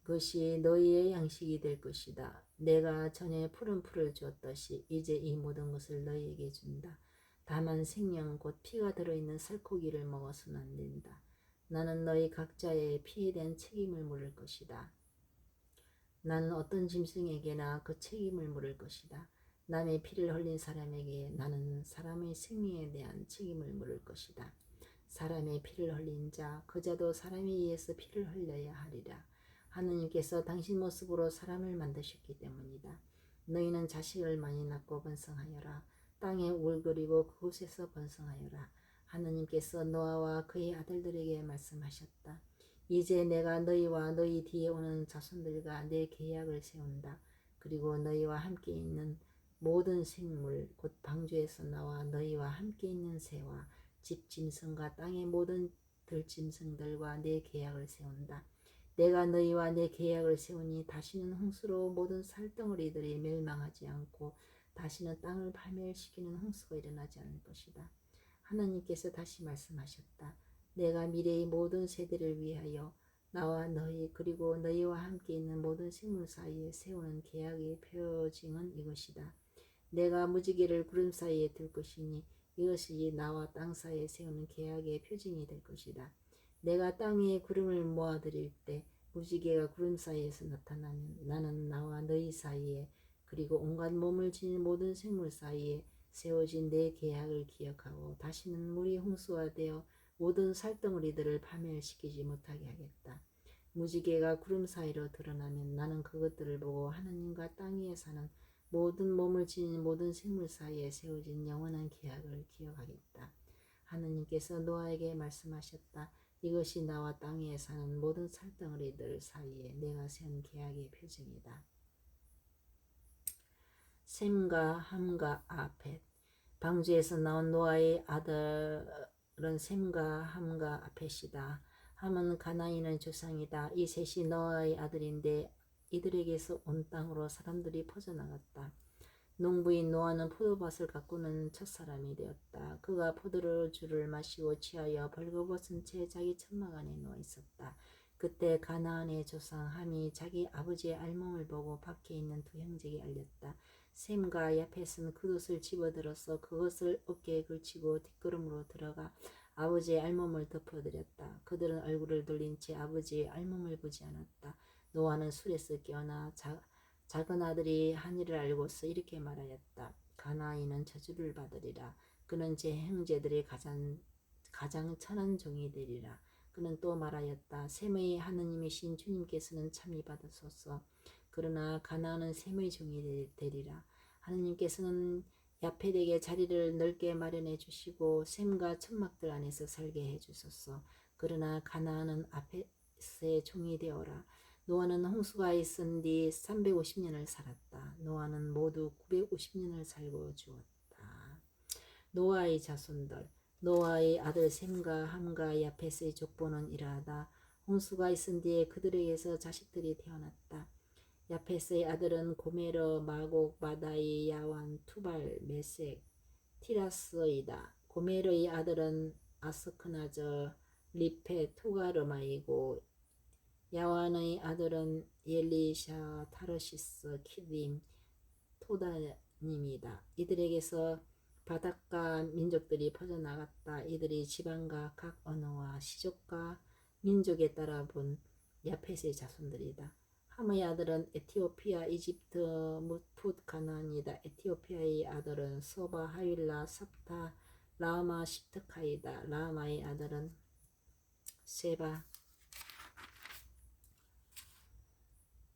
것이 너희의 양식이 될 것이다. 내가 전에 푸른 풀을 주었듯이 이제 이 모든 것을 너희에게 준다. 다만 생명 곧 피가 들어있는 살코기를 먹어서는 안 된다. 나는 너희 각자의 피에 대한 책임을 물을 것이다. 나는 어떤 짐승에게나 그 책임을 물을 것이다. 남의 피를 흘린 사람에게 나는 사람의 생명에 대한 책임을 물을 것이다. 사람의 피를 흘린 자, 그 자도 사람에 의해서 피를 흘려야 하리라. 하느님께서 당신 모습으로 사람을 만드셨기 때문이다. 너희는 자식을 많이 낳고 번성하여라. 땅에 울거리고 그곳에서 번성하여라. 하느님께서 노아와 그의 아들들에게 말씀하셨다. 이제 내가 너희와 너희 뒤에 오는 자손들과 내 계약을 세운다. 그리고 너희와 함께 있는 모든 생물 곧 방주에서 나와 너희와 함께 있는 새와 집 짐승과 땅의 모든 들짐승들과 내 계약을 세운다. 내가 너희와 내 계약을 세우니 다시는 홍수로 모든 살덩어리들이 멸망하지 않고 다시는 땅을 파멸시키는 홍수가 일어나지 않을 것이다. 하나님께서 다시 말씀하셨다. 내가 미래의 모든 세대를 위하여 나와 너희 그리고 너희와 함께 있는 모든 생물 사이에 세우는 계약의 표징은 이것이다. 내가 무지개를 구름 사이에 둘 것이니 이것이 나와 땅 사이에 세우는 계약의 표징이 될 것이다. 내가 땅 위에 구름을 모아드릴 때 무지개가 구름 사이에서 나타나면 나는 나와 너희 사이에 그리고 온갖 몸을 지닌 모든 생물 사이에 세워진 내 계약을 기억하고 다시는 물이 홍수화되어 모든 살덩어리들을 파멸시키지 못하게 하겠다. 무지개가 구름 사이로 드러나면 나는 그것들을 보고 하느님과 땅 위에 사는 모든 몸을 지닌 모든 생물 사이에 세워진 영원한 계약을 기억하겠다. 하느님께서 노아에게 말씀하셨다. 이것이 나와 땅 위에 사는 모든 살덩어리들 사이에 내가 세운 계약의 표징이다. 셈과 함과 아펫. 방주에서 나온 노아의 아들은 셈과 함과 아펫이다. 함은 가나인의 조상이다. 이 셋이 노아의 아들인데 이들에게서 온 땅으로 사람들이 퍼져나갔다. 농부인 노아는 포도밭을 가꾸는 첫사람이 되었다. 그가 포도주를 마시고 취하여 벌거벗은 채 자기 천막 안에 누워 있었다. 그때 가나안의 조상 함이 자기 아버지의 알몸을 보고 밖에 있는 두 형제에게 알렸다. 셈과 야펫은 그릇을 집어들어서 그것을 어깨에 걸치고 뒷걸음으로 들어가 아버지의 알몸을 덮어드렸다. 그들은 얼굴을 돌린 채 아버지의 알몸을 보지 않았다. 노아는 술에서 깨어나 작은 아들이 한 일을 알고서 이렇게 말하였다. 가나안은 저주를 받으리라. 그는 제 형제들의 가장 천한 종이 되리라. 그는 또 말하였다. 셈의 하느님이신 주님께서는 참이 받으소서. 그러나 가나안은 셈의 종이 되리라. 하느님께서는 야페덱에 자리를 넓게 마련해 주시고 셈과 천막들 안에서 살게 해 주소서. 그러나 가나안은 아페스의 종이 되어라. 노아는 홍수가 있은 뒤 350년을 살았다. 노아는 모두 950년을 살고 죽었다. 노아의 자손들. 노아의 아들 셈과 함과 야펫의 족보는 이러하다. 홍수가 있은 뒤에 그들에게서 자식들이 태어났다. 야펫의 아들은 고메러, 마곡, 마다이, 야완, 투발, 메색, 티라스이다. 고메러의 아들은 아스크나저, 리페, 토가르마이고 야완의 아들은 엘리샤, 타르시스, 키딤, 토다님이다. 이들에게서 바닷가 민족들이 퍼져나갔다. 이들이 지방과 각 언어와 시족과 민족에 따라 본 야펫의 자손들이다. 함의 아들은 에티오피아, 이집트, 풋, 가나안이다. 에티오피아의 아들은 소바, 하윌라, 삽타, 라마, 십트카이다. 라마의 아들은 세바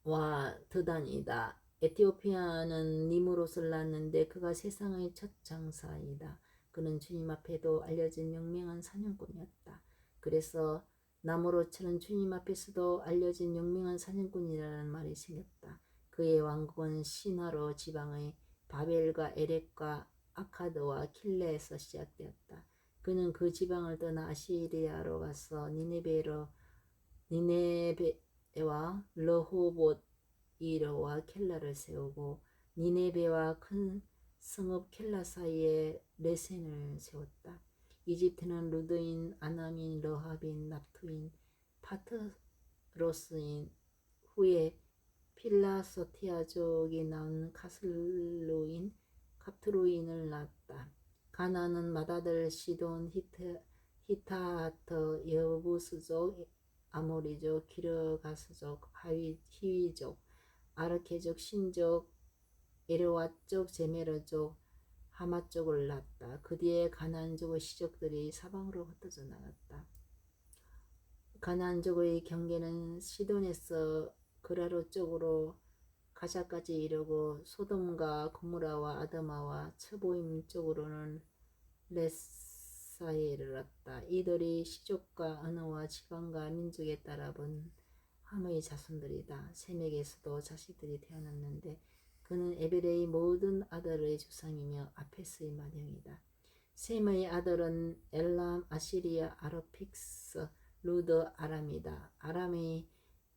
와 드단이다. 에티오피아는 니무롯을 낳았는데 그가 세상의 첫 장사이다. 그는 주님 앞에도 알려진 용맹한 사냥꾼이었다. 그래서 나무로처럼 주님 앞에서도 알려진 용맹한 사냥꾼이라는 말이 생겼다. 그의 왕국은 신화로 지방의 바벨과 에렉과 아카드와 킬레에서 시작되었다. 그는 그 지방을 떠나 아시리아로 가서 니네베와 르호봇 이러와 켈라를 세우고 니네베와 큰 성읍 켈라 사이에 레센을 세웠다. 이집트는 루드인, 아남인, 러합인, 납투인, 파트로스인, 후에 필라소티아족이 낳은 카슬루인, 갑트루인을 낳았다. 가나안은 마다들, 시돈, 히타트, 여부스족, 아모리족, 기르가스족, 히위족, 아르케족, 신족, 에르와족, 제메르족, 하마족을 낳았다. 그 뒤에 가나안족의 시족들이 사방으로 흩어져 나갔다. 가나안족의 경계는 시돈에서 그라로 쪽으로 가자까지 이르고 소돔과 고무라와 아드마와 츠보임 쪽으로는 레사에 이르렀다. 이들이 시족과 언어와 지방과 민족에 따라 본 함의 자손들이다. 셈에게서도 자식들이 태어났는데 그는 에벨의 모든 아들의 조상이며 아페스의 맏형이다. 셈의 아들은 엘람, 아시리아, 아르픽스, 루드, 아람이다. 아람의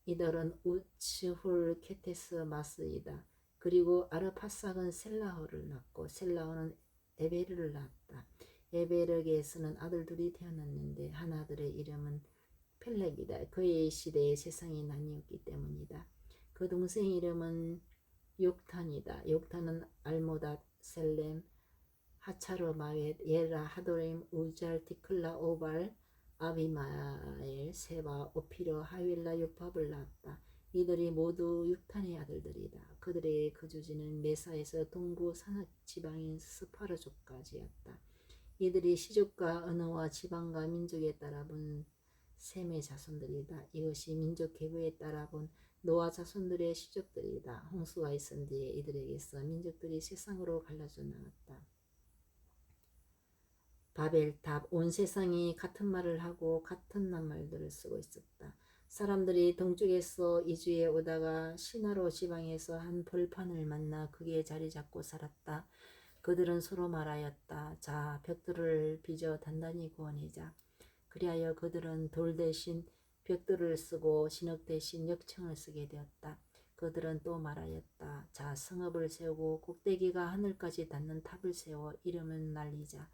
이들은 우츠, 훌, 케테스, 마스이다. 그리고 아르파삭은 셀라호를 낳고 셀라호는 에베르를 낳았다. 에베르에게서는 아들 둘이 태어났는데 한 아들의 이름은 펠렉이다. 그의 시대에 세상이 나뉘었기 때문이다. 그 동생 이름은 욕탄이다. 욕탄은 알모닷, 셀렘, 하차르, 마벳, 예라, 하도림, 우잘, 디클라, 오발, 아비마엘, 세바, 오피르, 하윌라, 요밥을 낳았다. 이들이 모두 육탄의 아들들이다. 그들의 거주지는 메사에서 동부 산악 지방인 스파르족까지였다. 이들이 시족과 언어와 지방과 민족에 따라 본 셈의 자손들이다. 이것이 민족 계보에 따라 본 노아 자손들의 시족들이다. 홍수가 있은 뒤에 이들에게서 민족들이 세상으로 갈라져 나갔다. 바벨탑, 온 세상이 같은 말을 하고 같은 낱말들을 쓰고 있었다. 사람들이 동쪽에서 이주해 오다가 시나로 지방에서 한 벌판을 만나 거기에 자리 잡고 살았다. 그들은 서로 말하였다. 자, 벽돌을 빚어 단단히 구워내자. 그리하여 그들은 돌 대신 벽돌을 쓰고 진흙 대신 역청을 쓰게 되었다. 그들은 또 말하였다. 자, 성읍을 세우고 꼭대기가 하늘까지 닿는 탑을 세워 이름을 날리자.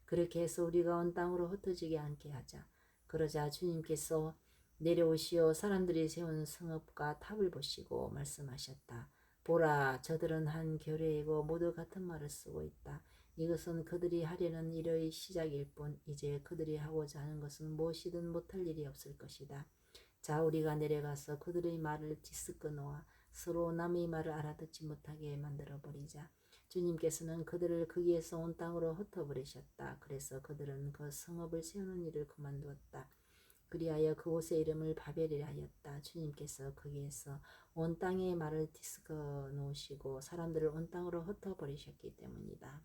그렇게 해서 우리가 온 땅으로 흩어지게 않게 하자. 그러자 주님께서 내려오시어 사람들이 세운 성읍과 탑을 보시고 말씀하셨다. 보라, 저들은 한 결의이고 모두 같은 말을 쓰고 있다. 이것은 그들이 하려는 일의 시작일 뿐 이제 그들이 하고자 하는 것은 무엇이든 못할 일이 없을 것이다. 자, 우리가 내려가서 그들의 말을 뒤섞어 놓아 서로 남의 말을 알아듣지 못하게 만들어 버리자. 주님께서는 그들을 거기에서 온 땅으로 흩어버리셨다. 그래서 그들은 그 성읍을 세우는 일을 그만두었다. 그리하여 그곳의 이름을 바벨이라 하였다. 주님께서 거기에서 온 땅의 말을 뒤섞어 놓으시고 사람들을 온 땅으로 흩어버리셨기 때문이다.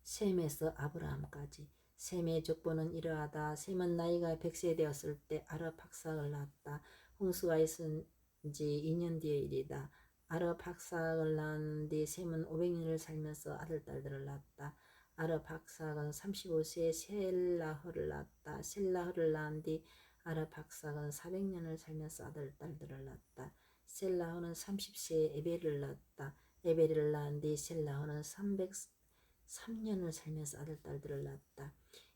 셈에서 아브라함까지. 셈의 족보는 이러하다. 셈은 나이가 100세 되었을 때 아르팍삭을 낳았다. 홍수가 있은 지 2년 뒤의 일이다. 아르팍삭을 낳은 뒤 셈은 500년을 살면서 아들, 딸들을 낳았다. 아르팍삭은 35세에 셀라흐를 낳았다. 셀라흐를 낳은 뒤 아르팍삭은 400년을 살면서 아들, 딸들을 낳았다. 셀라흐는 30세에 에벨을 낳았다. 에벨을 낳은 뒤 셀라흐는 3년을 살면서 아들, 딸들을 낳았다.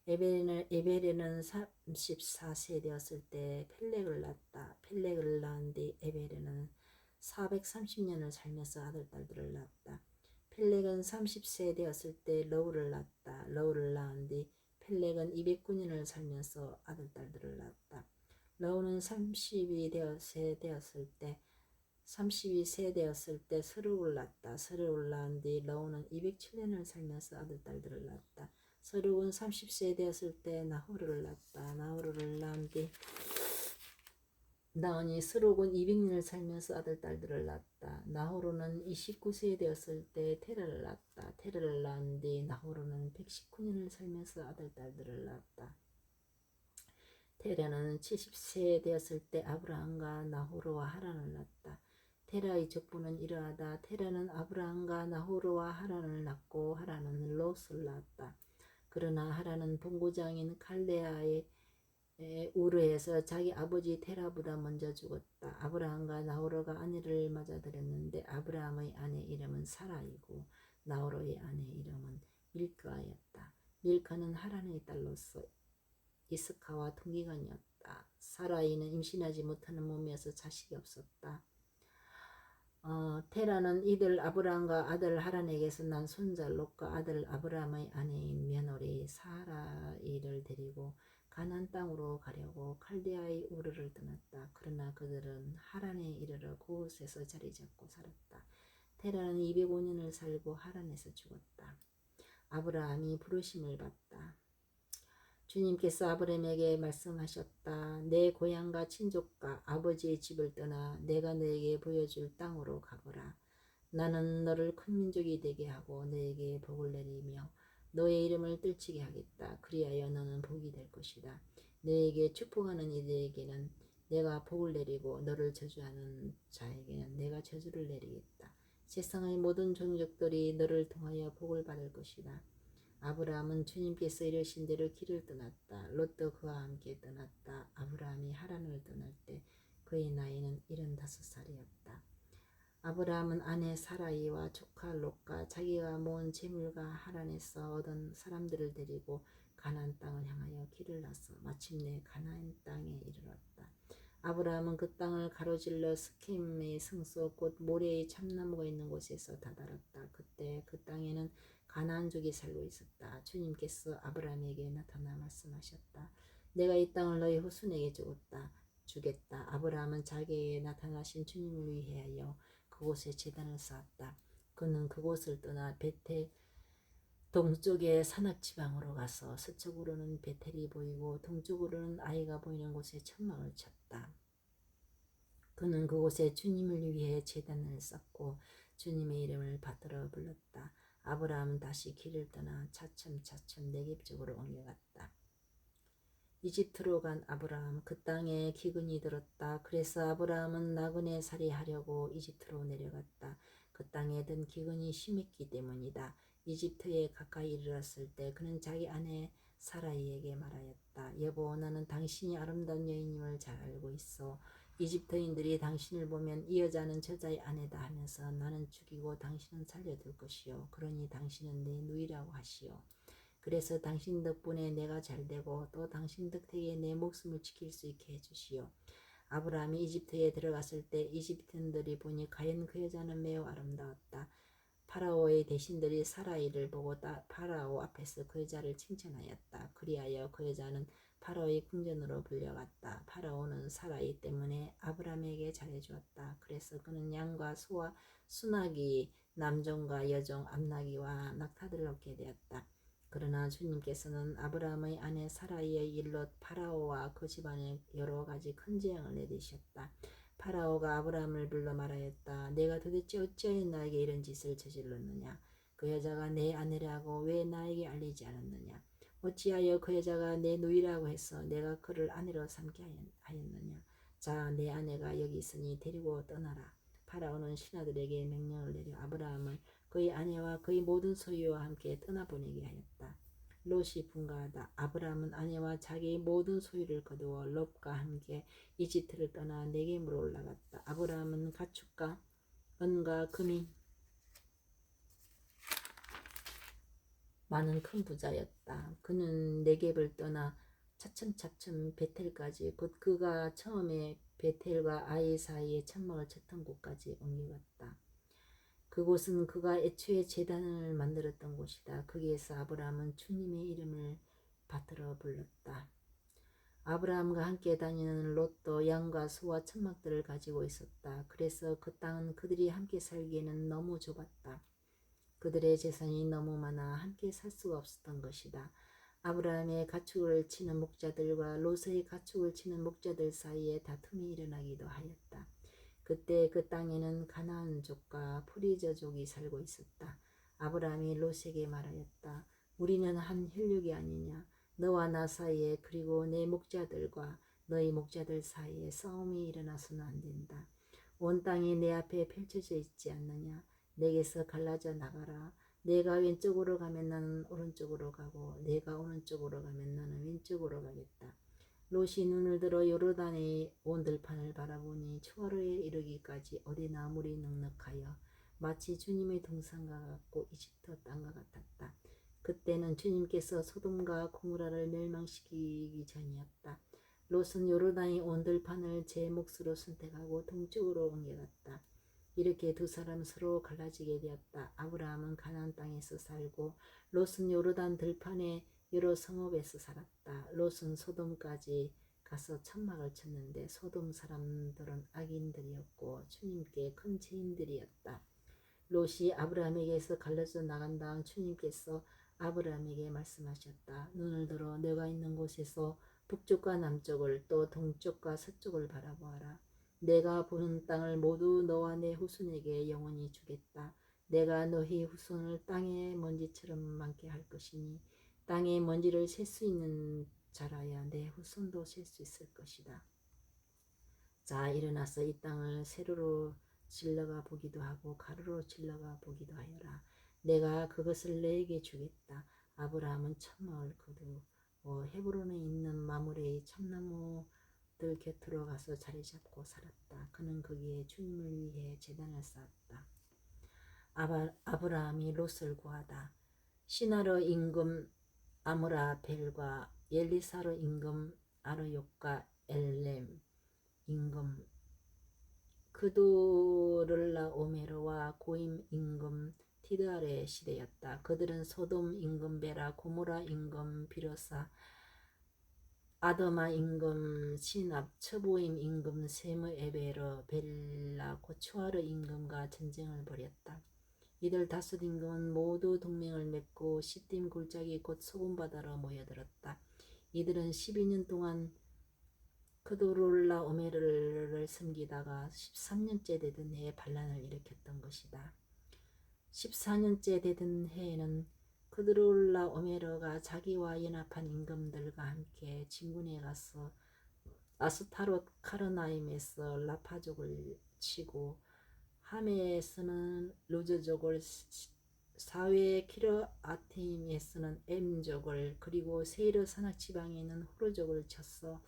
에벨에는 34세 되었을 때 펠렉을 낳았다. 펠렉을 낳은 뒤 에벨에는 430년을 살면서 아들, 딸들을 낳았다. 펠렉은 30세 되었을 때 러우를 낳았다. 러우를 낳은 뒤 펠렉은 209년을 살면서 아들, 딸들을 낳았다. 러우는 32세 되었을 때 스룹을 낳았다. 스룹을 낳은 뒤 러우는 207년을 살면서 아들, 딸들을 낳았다. 스룹은 30세 되었을 때 나호르를 낳았다. 나호르를 낳은 뒤 나오니 스룹은 200년을 살면서 아들, 딸들을 낳았다. 나호르는 29세 되었을 때 테라를 낳았다. 테라를 낳은 뒤 나호르는 119년을 살면서 아들, 딸들을 낳았다. 테라는 70세 되었을 때 아브라함과 나호르와 하란을 낳았다. 테라의 족보는 이러하다. 테라는 아브라함과 나호르와 하란을 낳고 하란은 롯을 낳았다. 그러나 하란은 본고장인 칼레아의 우르에서 자기 아버지 테라보다 먼저 죽었다. 아브라함과 나호르가 아내를 맞아들였는데 아브라함의 아내 이름은 사라이고 나호르의 아내 이름은 밀카였다. 밀카는 하란의 딸로서 이스카와 동기간이었다. 사라이는 임신하지 못하는 몸이어서 자식이 없었다. 테라는 이들 아브라함과 아들 하란에게서 난 손자 롯과 아들 아브라함의 아내인 며느리 사라이를 데리고 가나안 땅으로 가려고 칼데아의 우르를 떠났다. 그러나 그들은 하란에 이르러 그곳에서 자리 잡고 살았다. 테라는 205년을 살고 하란에서 죽었다. 아브라함이 부르심을 받다. 주님께서 아브라함에게 말씀하셨다. 내 고향과 친족과 아버지의 집을 떠나 내가 너에게 보여줄 땅으로 가거라. 나는 너를 큰 민족이 되게 하고 너에게 복을 내리며 너의 이름을 떨치게 하겠다. 그리하여 너는 복이 될 것이다. 너에게 축복하는 이들에게는 내가 복을 내리고 너를 저주하는 자에게는 내가 저주를 내리겠다. 세상의 모든 종족들이 너를 통하여 복을 받을 것이다. 아브라함은 주님께서 이르신 대로 길을 떠났다. 롯도 그와 함께 떠났다. 아브라함이 하란을 떠날 때 그의 나이는 75살이었다. 아브라함은 아내 사라이와 조카 롯과 자기가 모은 재물과 하란에서 얻은 사람들을 데리고 가나안 땅을 향하여 길을 나서 마침내 가나안 땅에 이르렀다. 아브라함은 그 땅을 가로질러 스켐의 성소 곧 모래의 참나무가 있는 곳에서 다다랐다. 그때 그 땅에는 가나안족이 살고 있었다. 주님께서 아브라함에게 나타나 말씀하셨다. 내가 이 땅을 너희 후손에게 주겠다. 아브라함은 자기에게 나타나신 주님을 위하여 그곳에 제단을 쌓았다. 그는 그곳을 떠나 베텔 동쪽의 산악지방으로 가서 서쪽으로는 베텔이 보이고 동쪽으로는 아이가 보이는 곳에 천막을 쳤다. 그는 그곳에 주님을 위해 제단을 쌓고 주님의 이름을 받들어 불렀다. 아브라함은 다시 길을 떠나 차츰 네겝 쪽으로 옮겨갔다. 이집트로 간 아브라함. 그 땅에 기근이 들었다. 그래서 아브라함은 나그네 살이 하려고 이집트로 내려갔다. 그 땅에 든 기근이 심했기 때문이다. 이집트에 가까이 이르렀을 때 그는 자기 아내 사라이에게 말하였다. 여보, 나는 당신이 아름다운 여인임을 잘 알고 있어. 이집트인들이 당신을 보면 이 여자는 저자의 아내다 하면서 나는 죽이고 당신은 살려둘 것이요. 그러니 당신은 내 누이라고 하시오. 그래서 당신 덕분에 내가 잘되고 또 당신 덕택에 내 목숨을 지킬 수 있게 해주시오. 아브라함이 이집트에 들어갔을 때 이집트인들이 보니 과연 그 여자는 매우 아름다웠다. 파라오의 대신들이 사라이를 보고 파라오 앞에서 그 여자를 칭찬하였다. 그리하여 그 여자는 파라오의 궁전으로 불려갔다. 파라오는 사라이 때문에 아브라함에게 잘해주었다. 그래서 그는 양과 소와 수나기, 남종과 여종, 암나기와 낙타들을 얻게 되었다. 그러나 주님께서는 아브라함의 아내 사라이의 일로 파라오와 그 집안에 여러 가지 큰 재앙을 내리셨다. 파라오가 아브라함을 불러 말하였다. 내가 도대체 어찌하여 나에게 이런 짓을 저질렀느냐? 그 여자가 내 아내라고 왜 나에게 알리지 않았느냐? 어찌하여 그 여자가 내 누이라고 해서 내가 그를 아내로 삼게 하였느냐? 자, 내 아내가 여기 있으니 데리고 떠나라. 파라오는 신하들에게 명령을 내려 아브라함을 그의 아내와 그의 모든 소유와 함께 떠나보내게 하였다. 롯이 분가하다. 아브라함은 아내와 자기의 모든 소유를 거두어 롯과 함께 이집트를 떠나 네겝으로 올라갔다. 아브라함은 가축과 은과 금이 많은 큰 부자였다. 그는 네겝을 떠나 차츰차츰 베텔까지, 곧 그가 처음에 베텔과 아이 사이에 천막을 쳤던 곳까지 옮겨갔다. 그곳은 그가 애초에 제단을 만들었던 곳이다. 거기에서 아브라함은 주님의 이름을 받들어 불렀다. 아브라함과 함께 다니는 롯도 양과 소와 천막들을 가지고 있었다. 그래서 그 땅은 그들이 함께 살기에는 너무 좁았다. 그들의 재산이 너무 많아 함께 살 수가 없었던 것이다. 아브라함의 가축을 치는 목자들과 롯의 가축을 치는 목자들 사이에 다툼이 일어나기도 하였다. 그때 그 땅에는 가나안족과 프리저족이 살고 있었다. 아브라함이 롯에게 말하였다. 우리는 한 혈육이 아니냐? 너와 나 사이에 그리고 내 목자들과 너희 목자들 사이에 싸움이 일어나서는 안 된다. 온 땅이 내 앞에 펼쳐져 있지 않느냐? 내게서 갈라져 나가라. 내가 왼쪽으로 가면 나는 오른쪽으로 가고 내가 오른쪽으로 가면 나는 왼쪽으로 가겠다. 롯이 눈을 들어 요르단의 온 들판을 바라보니 초하루에 이르기까지 어디나 물이 넉넉하여 마치 주님의 동산과 같고 이집트 땅과 같았다. 그때는 주님께서 소돔과 고모라를 멸망시키기 전이었다. 롯은 요르단의 온 들판을 제 몫으로 선택하고 동쪽으로 옮겨갔다. 이렇게 두 사람은 서로 갈라지게 되었다. 아브라함은 가나안 땅에서 살고 롯은 요르단 들판의 여러 성읍에서 살았다. 롯은 소돔까지 가서 천막을 쳤는데 소돔 사람들은 악인들이었고 주님께 큰 죄인들이었다. 롯이 아브라함에게서 갈라져 나간 다음 주님께서 아브라함에게 말씀하셨다. 눈을 들어 내가 있는 곳에서 북쪽과 남쪽을 또 동쪽과 서쪽을 바라보아라. 내가 보는 땅을 모두 너와 내 후손에게 영원히 주겠다. 내가 너희 후손을 땅의 먼지처럼 많게 할 것이니 땅의 먼지를 셀 수 있는 자라야 내 후손도 셀 수 있을 것이다. 자, 일어나서 이 땅을 세로로 질러가 보기도 하고 가로로 질러가 보기도 하여라. 내가 그것을 너에게 주겠다. 아브라함은 천막을 거두어 헤브론에 있는 마므레의 참나무들 곁으로 가서 자리 잡고 살았다. 그는 거기에 주님을 위해 제단을 쌓았다. 아브라함이 롯을 구하다. 시나르 임금 아므라벨과 엘리사르 임금 아르욕과 엘렘 임금 그도를라 오메르와 고임 임금 티드알의 시대였다. 그들은 소돔 임금 베라, 고모라 임금 비로사, 아더마 임금 시납, 츠보임 임금 세무 에베르, 벨라, 고추아르 임금과 전쟁을 벌였다. 이들 다섯 임금은 모두 동맹을 맺고 시딤 골짜기 곧 소금바다로 모여들었다. 이들은 12년 동안 그도롤라 오메르를 섬기다가 13년째 되던 해에 반란을 일으켰던 것이다. 14년째 되던 해에는 그도롤라 오메르가 자기와 연합한 임금들과 함께 진군에 가서 아스타롯 카르나임에서 라파족을 치고 하메에서는 루즈족을, 사회 키르아테임에서는 엠족을, 그리고 세이르 산악 지방에 있는 호르족을 쳤어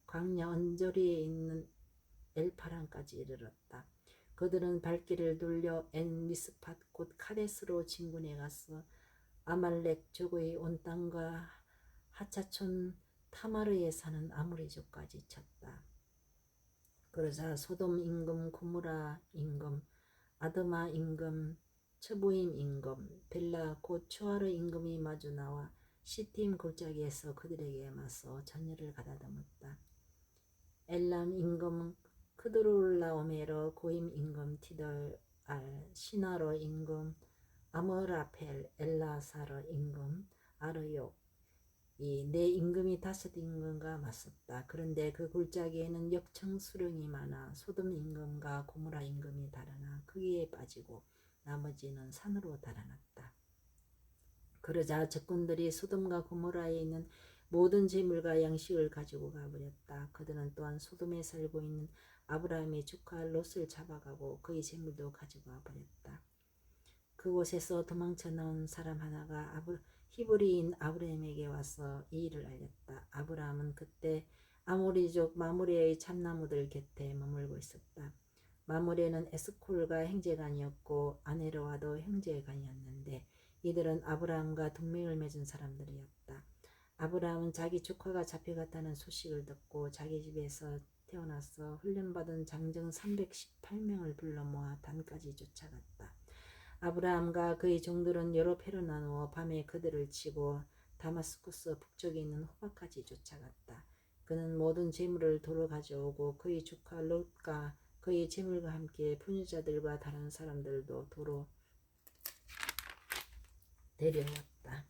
광야 언저리에 있는 엘파란까지 이르렀다. 그들은 발길을 돌려 엔 미스팟 곧 카데스로 진군해 가서 아말렉 족의 온 땅과 하차촌 타마르에 사는 아모리족까지 쳤다. 그러자 소돔 임금, 고모라 임금, 아드마 임금, 츠보임 임금, 벨라 곧 추아르 임금이 마주 나와 시팀 골짜기에서 그들에게 맞서 전열을 가다듬었다. 엘람 임금 크드롤라오메르 고임 임금 티덜 알 시나로 임금 아므라펠 엘라사르 임금 아르욕 이 네 임금이 5 임금과 맞섰다. 그런데 그 골짜기에는 역청 수령이 많아 소돔 임금과 고모라 임금이 달아나 크기에 빠지고 나머지는 산으로 달아났다. 그러자 적군들이 소돔과 고모라에 있는 모든 재물과 양식을 가지고 가버렸다. 그들은 또한 소돔에 살고 있는 아브라함의 조카 롯을 잡아가고 그의 재물도 가지고 와버렸다. 그곳에서 도망쳐 나온 사람 하나가 히브리인 아브라함에게 와서 이 일을 알렸다. 아브라함은 그때 아모리족 마므레의 참나무들 곁에 머물고 있었다. 마므레는 에스콜과 형제간이었고 아네르와도 형제간이었는데 이들은 아브라함과 동맹을 맺은 사람들이었다. 아브라함은 자기 조카가 잡혀갔다는 소식을 듣고 자기 집에서 태어나서 훈련받은 장정 318명을 불러 모아 단까지 쫓아갔다. 아브라함과 그의 종들은 여러 패로 나누어 밤에 그들을 치고 다마스쿠스 북쪽에 있는 호바까지 쫓아갔다. 그는 모든 재물을 도로 가져오고 그의 조카 롯과 그의 재물과 함께 분유자들과 다른 사람들도 도로 데려왔다.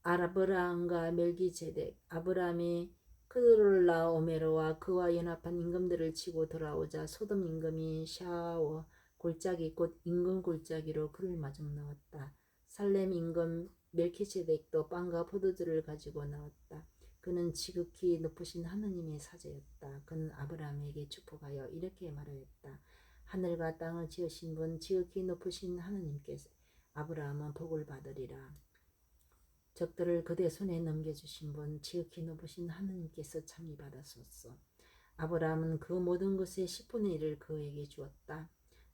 아브라함과 멜기제덱 아브라함이 크드롤라오메르와 그와 연합한 임금들을 치고 돌아오자 소돔 임금이 샤워 골짜기 곧 임금 골짜기로 그를 마중 나왔다. 살렘 임금 멜키세덱도 빵과 포도주를 가지고 나왔다. 그는 지극히 높으신 하느님의 사자였다. 그는 아브라함에게 축복하여 이렇게 말하였다. 하늘과 땅을 지으신 분 지극히 높으신 하느님께서 아브라함은 복을 받으리라. 적들을 그대 손에 넘겨주신 분 지극히 높으신 하느님께서 참히 받았소서. 아브라함은 그 모든 것의 10분의 1을 그에게 주었다.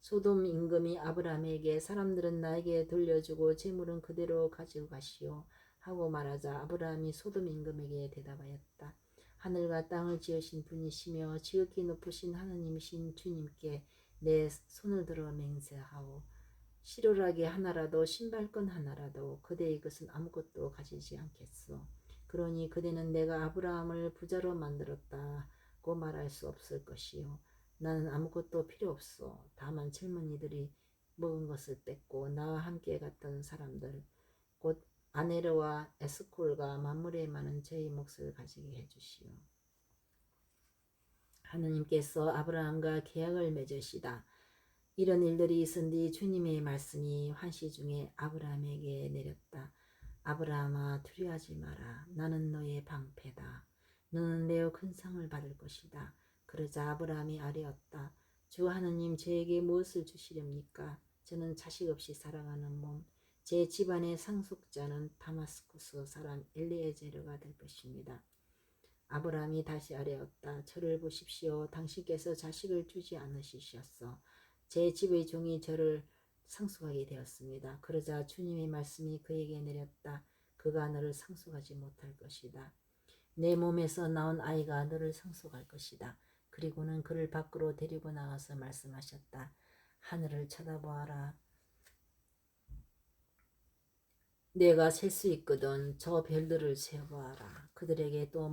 소돔 임금이 아브라함에게 사람들은 나에게 돌려주고 재물은 그대로 가지고 가시오 하고 말하자 아브라함이 소돔 임금에게 대답하였다. 하늘과 땅을 지으신 분이시며 지극히 높으신 하느님이신 주님께 내 손을 들어 맹세하오. 시로라기 하나라도 신발끈 하나라도 그대의 것은 아무것도 가지지 않겠소. 그러니 그대는 내가 아브라함을 부자로 만들었다고 말할 수 없을 것이요. 나는 아무것도 필요 없소. 다만 젊은이들이 먹은 것을 뺏고 나와 함께 갔던 사람들 곧 아네르와 에스콜과 마므레 많은 저의 몫을 가지게 해주시오. 하느님께서 아브라함과 계약을 맺으시다. 이런 일들이 있은 뒤 주님의 말씀이 환시 중에 아브라함에게 내렸다. 아브라함아 두려워하지 마라. 나는 너의 방패다. 너는 매우 큰 상을 받을 것이다. 그러자 아브라함이 아뢰었다. 주 하느님 저에게 무엇을 주시렵니까? 저는 자식 없이 살아가는 몸. 제 집안의 상속자는 다마스쿠스 사람 엘리에제르가 될 것입니다. 아브라함이 다시 아뢰었다. 저를 보십시오. 당신께서 자식을 주지 않으시셨어. 제 집의 종이 저를 상속하게 되었습니다. 그러자 주님의 말씀이 그에게 내렸다. 그가 너를 상속하지 못할 것이다. 내 몸에서 나온 아이가 너를 상속할 것이다. 그리고는 그를 밖으로 데리고 나와서 말씀하셨다. 하늘을 쳐다보아라. 내가 셀 수 있거든. 저 별들을 세어보아라. 그에게 또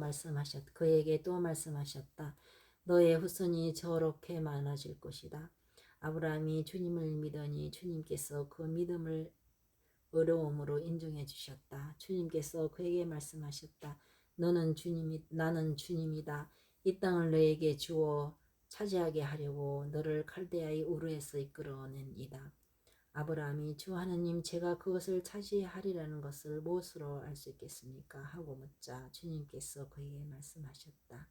말씀하셨다. 너의 후손이 저렇게 많아질 것이다. 아브라함이 주님을 믿으니 주님께서 그 믿음을 어려움으로 인정해 주셨다. 주님께서 그에게 말씀하셨다. 나는 주님이다. 이 땅을 너에게 주어 차지하게 하려고 너를 칼데아의 우르에서 이끌어낸 이다. 아브라함이 주 하느님 제가 그것을 차지하리라는 것을 무엇으로 알 수 있겠습니까? 하고 묻자 주님께서 그에게 말씀하셨다.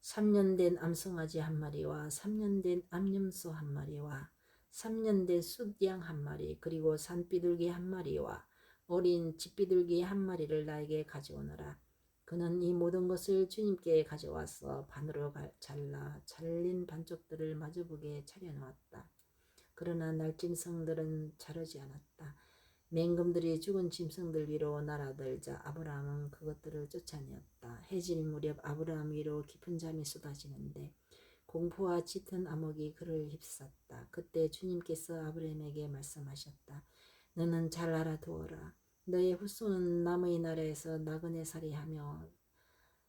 3년 된 암송아지 한 마리와 3년 된 암염소 한 마리와 3년 된 숫양 한 마리 그리고 산비둘기 한 마리와 어린 집비둘기 한 마리를 나에게 가져오너라. 그는 이 모든 것을 주님께 가져와서 반으로 잘린 반쪽들을 마주보게 차려놓았다. 그러나 날짐승들은 자르지 않았다. 맹금들이 죽은 짐승들 위로 날아들자 아브라함은 그것들을 쫓아내었다. 해질 무렵 아브라함 위로 깊은 잠이 쏟아지는데 공포와 짙은 암흑이 그를 휩쌌다. 그때 주님께서 아브라함에게 말씀하셨다. 너는 잘 알아두어라. 너의 후손은 남의 나라에서 나그네 살이하며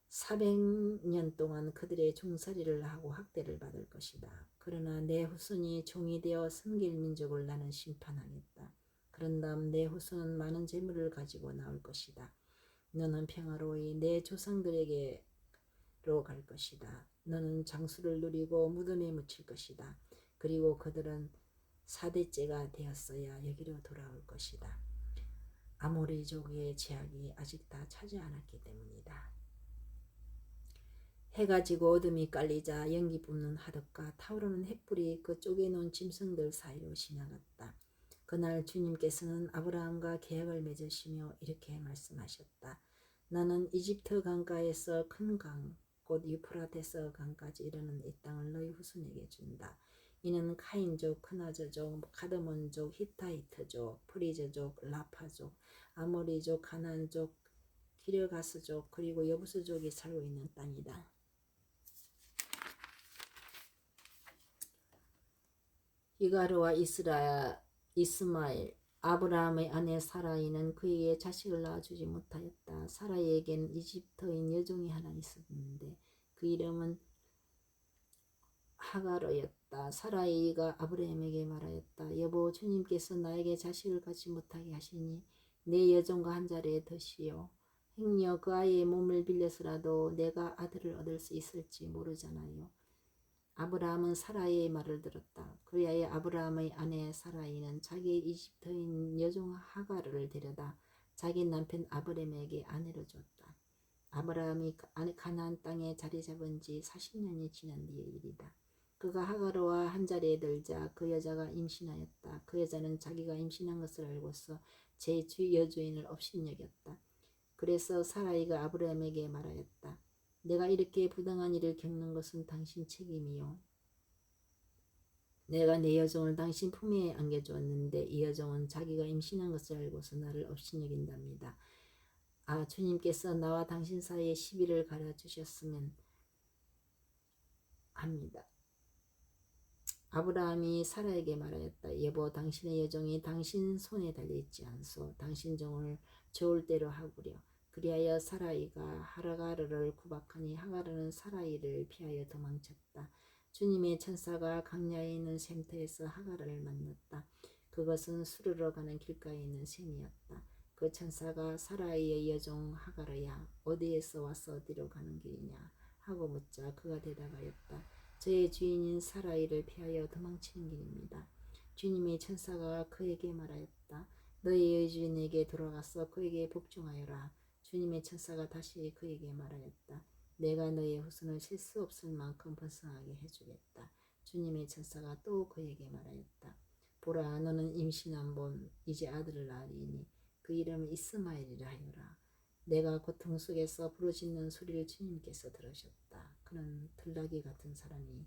400년 동안 그들의 종살이를 하고 학대를 받을 것이다. 그러나 내 후손이 종이 되어 섬길 민족을 나는 심판하겠다. 그런 다음 내 후손은 많은 재물을 가지고 나올 것이다. 너는 평화로이 내 조상들에게로 갈 것이다. 너는 장수를 누리고 무덤에 묻힐 것이다. 그리고 그들은 4대째가 되었어야 여기로 돌아올 것이다. 아모리족의 제약이 아직 다 차지 않았기 때문이다. 해가 지고 어둠이 깔리자 연기 뿜는 하덕과 타오르는 횃불이 그 쪼개놓은 짐승들 사이로 지나갔다. 그날 주님께서는 아브라함과 계약을 맺으시며 이렇게 말씀하셨다. 나는 이집트 강가에서 큰 강, 곧 유프라테스 강까지 이르는 이 땅을 너희 후손에게 준다. 이는 카인족, 크나저족, 가드몬족, 히타이트족, 프리즈족, 라파족, 아모리족, 가나안족, 기르가스족, 그리고 여부스족이 살고 있는 땅이다. 이가르와 이스마엘, 아브라함의 아내 사라이는 그에게 자식을 낳아주지 못하였다. 사라이에겐 이집트인 여종이 하나 있었는데 그 이름은 하가르였다. 사라이가 아브라함에게 말하였다. 여보, 주님께서 나에게 자식을 갖지 못하게 하시니 내 여종과 한 자리에 드시오. 행여 그 아이의 몸을 빌려서라도 내가 아들을 얻을 수 있을지 모르잖아요. 아브라함은 사라이의 말을 들었다. 그리하여 아브라함의 아내 사라이는 자기의 이집트인 여종 하가르를 데려다 자기 남편 아브라함에게 아내로 줬다. 아브라함이 가나안 땅에 자리 잡은 지 40년이 지난 뒤의 일이다. 그가 하가르와 한 자리에 들자 그 여자가 임신하였다. 그 여자는 자기가 임신한 것을 알고서 제 여주인을 업신여겼다. 그래서 사라이가 아브라함에게 말하였다. 내가 이렇게 부당한 일을 겪는 것은 당신 책임이요. 내가 내 여종을 당신 품에 안겨주었는데 이 여종은 자기가 임신한 것을 알고서 나를 업신여긴답니다. 주님께서 나와 당신 사이에 시비를 가려주셨으면 합니다. 아브라함이 사라에게 말하였다. 여보, 당신의 여종이 당신 손에 달려있지 않소. 당신 종을 좋을 대로 하구려. 그리하여 사라이가 하가르를 구박하니 하가르는 사라이를 피하여 도망쳤다. 주님의 천사가 강야에 있는 샘터에서 하가르를 만났다. 그것은 수르러 가는 길가에 있는 샘이었다. 그 천사가 사라이의 여종 하가르야, 어디에서 와서 어디로 가는 길이냐 하고 묻자 그가 대답하였다. 저의 주인인 사라이를 피하여 도망치는 길입니다. 주님의 천사가 그에게 말하였다. 너의 주인에게 돌아가서 그에게 복종하여라. 주님의 천사가 다시 그에게 말하였다. 내가 너의 후손을 셀 수 없을 만큼 번성하게 해주겠다. 주님의 천사가 또 그에게 말하였다. 보라, 너는 임신한 몸 이제 아들을 낳으리니 그 이름을 이스마엘이라 하여라. 내가 고통 속에서 부르짖는 소리를 주님께서 들으셨다. 그는 들나귀 같은 사람이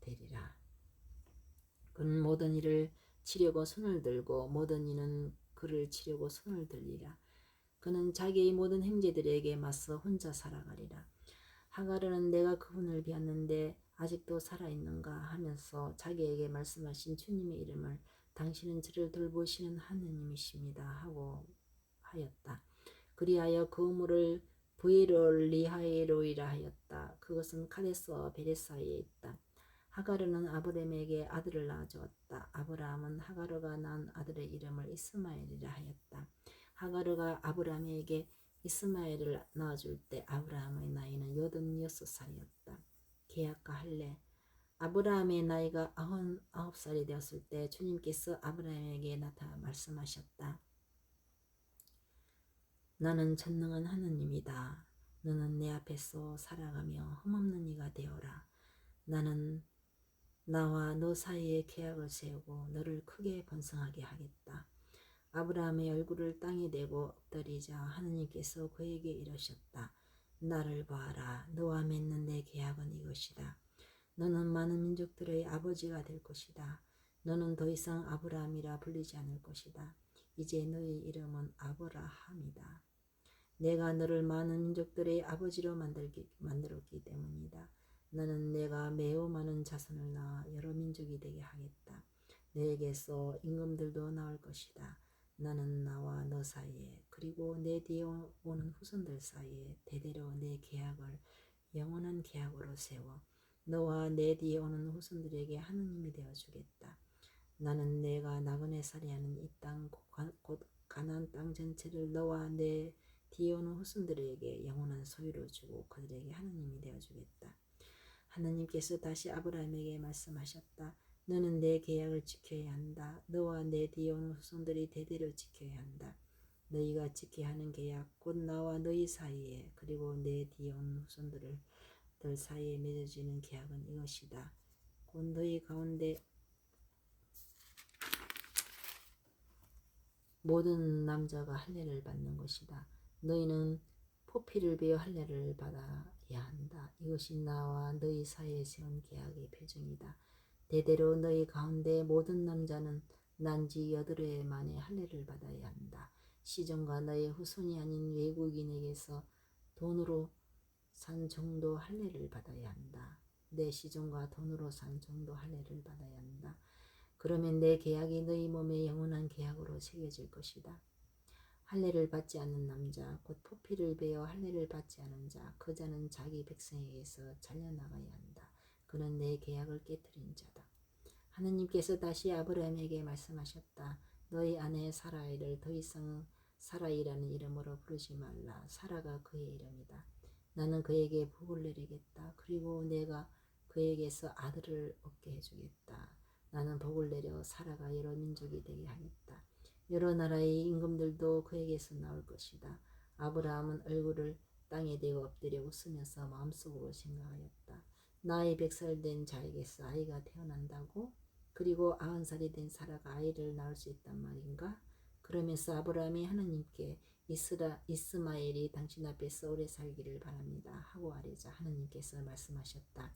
되리라. 그는 모든 일을 치려고 손을 들고 모든 이는 그를 치려고 손을 들리라. 그는 자기의 모든 형제들에게 맞서 혼자 살아가리라. 하가르는 내가 그분을 비웠는데 아직도 살아있는가 하면서 자기에게 말씀하신 주님의 이름을 당신은 저를 돌보시는 하느님이십니다 하고 하였다. 그리하여 그 우물을 브이롤리하이로이라 하였다. 그것은 카데스와 베레사에 있다. 하가르는 아브라함에게 아들을 낳아주었다. 아브라함은 하가르가 낳은 아들의 이름을 이스마엘이라 하였다. 하가르가 아브라함에게 이스마엘을 낳아줄 때 아브라함의 나이는 86살이었다. 계약과 할례. 아브라함의 나이가 99살이 되었을 때 주님께서 아브라함에게 나타나 말씀하셨다. 나는 전능한 하느님이다. 너는 내 앞에서 살아가며 흠없는 이가 되어라. 나는 나와 너 사이에 계약을 세우고 너를 크게 번성하게 하겠다. 아브라함의 얼굴을 땅에 대고 엎드리자 하느님께서 그에게 이르셨다. 나를 봐라. 너와 맺는 내 계약은 이것이다. 너는 많은 민족들의 아버지가 될 것이다. 너는 더 이상 아브라함이라 불리지 않을 것이다. 이제 너의 이름은 아브라함이다. 내가 너를 많은 민족들의 아버지로 만들었기 때문이다. 너는 내가 매우 많은 자손을 낳아 여러 민족이 되게 하겠다. 너에게서 임금들도 나올 것이다. 나는 나와 너 사이에 그리고 내 뒤에 오는 후손들 사이에 대대로 내 계약을 영원한 계약으로 세워 너와 내 뒤에 오는 후손들에게 하느님이 되어 주겠다. 나는 내가 나그네 살이하는 이 땅 곧 가나안 땅 전체를 너와 내 뒤에 오는 후손들에게 영원한 소유로 주고 그들에게 하느님이 되어 주겠다. 하나님께서 다시 아브라함에게 말씀하셨다. 너는 내 계약을 지켜야 한다. 너와 내 뒤에 오는 후손들이 대대로 지켜야 한다. 너희가 지켜야 하는 계약 곧 나와 너희 사이에 그리고 내 뒤에 오는 후손들 사이에 맺어지는 계약은 이것이다. 곧 너희 가운데 모든 남자가 할례를 받는 것이다. 너희는 포피를 베어 할례를 받아야 한다. 이것이 나와 너희 사이에 세운 계약의 표정이다. 대대로 너희 가운데 모든 남자는 난지 8회 만에 할례를 받아야 한다. 시종과 너의 후손이 아닌 외국인에게서 돈으로 산 정도 할례를 받아야 한다. 내 시종과 돈으로 산 정도 할례를 받아야 한다. 그러면 내 계약이 너희 몸에 영원한 계약으로 새겨질 것이다. 할례를 받지 않는 남자, 곧 포피를 베어 할례를 받지 않은 자, 그 자는 자기 백성에게서 잘려나가야 한다. 그는 내 계약을 깨뜨린 자다. 하느님께서 다시 아브라함에게 말씀하셨다. 너희 아내 사라이를 더 이상 사라이라는 이름으로 부르지 말라. 사라가 그의 이름이다. 나는 그에게 복을 내리겠다. 그리고 내가 그에게서 아들을 얻게 해주겠다. 나는 복을 내려 사라가 여러 민족이 되게 하겠다. 여러 나라의 임금들도 그에게서 나올 것이다. 아브라함은 얼굴을 땅에 대고 엎드려 웃으면서 마음속으로 생각하였다. 나이 100살 된 자에게서 아이가 태어난다고? 그리고 90살이 된 사라가 아이를 낳을 수 있단 말인가? 그러면서 아브라함이 하나님께 이스마엘이 당신 앞에서 오래 살기를 바랍니다 하고 아뢰자 하나님께서 말씀하셨다.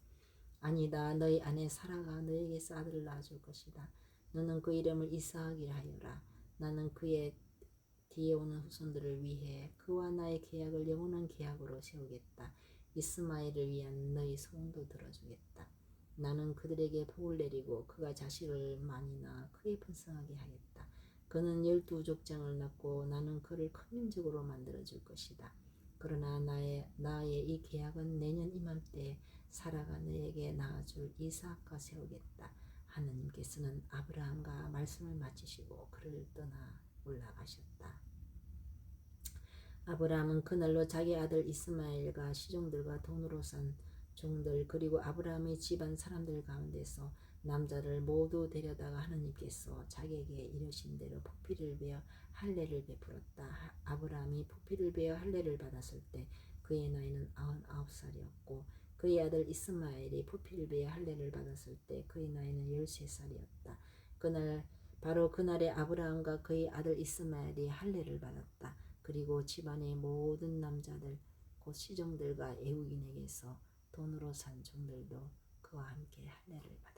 아니다. 너희 아내 사라가 너에게서 아들을 낳아줄 것이다. 너는 그 이름을 이스하악이라 하여라. 나는 그의 뒤에 오는 후손들을 위해 그와 나의 계약을 영원한 계약으로 세우겠다. 이스마엘을 위한 너희 소원도 들어주겠다. 나는 그들에게 복을 내리고 그가 자식을 많이나 크게 번성하게 하겠다. 그는 12족장을 낳고 나는 그를 큰 민족으로 만들어줄 것이다. 그러나 나의 이 계약은 내년 이맘때 사라가 너에게 낳아줄 이삭과 세우겠다. 하느님께서는 아브라함과 말씀을 마치시고 그를 떠나 올라가셨다. 아브라함은 그날로 자기 아들 이스마엘과 시종들과 돈으로 산 종들 그리고 아브라함의 집안 사람들 가운데서 남자를 모두 데려다가 하느님께서 자기에게 이르신 대로 포피를 베어 할례를 베풀었다. 아브라함이 포피를 베어 할례를 받았을 때 그의 나이는 99살이었고 그의 아들 이스마엘이 포피를 베어 할례를 받았을 때 그의 나이는 13살이었다. 바로 그날에 아브라함과 그의 아들 이스마엘이 할례를 받았다. 그리고 집안의 모든 남자들 곧 시종들과 애국인에게서 돈으로 산 종들도 그와 함께 할례를 받았다.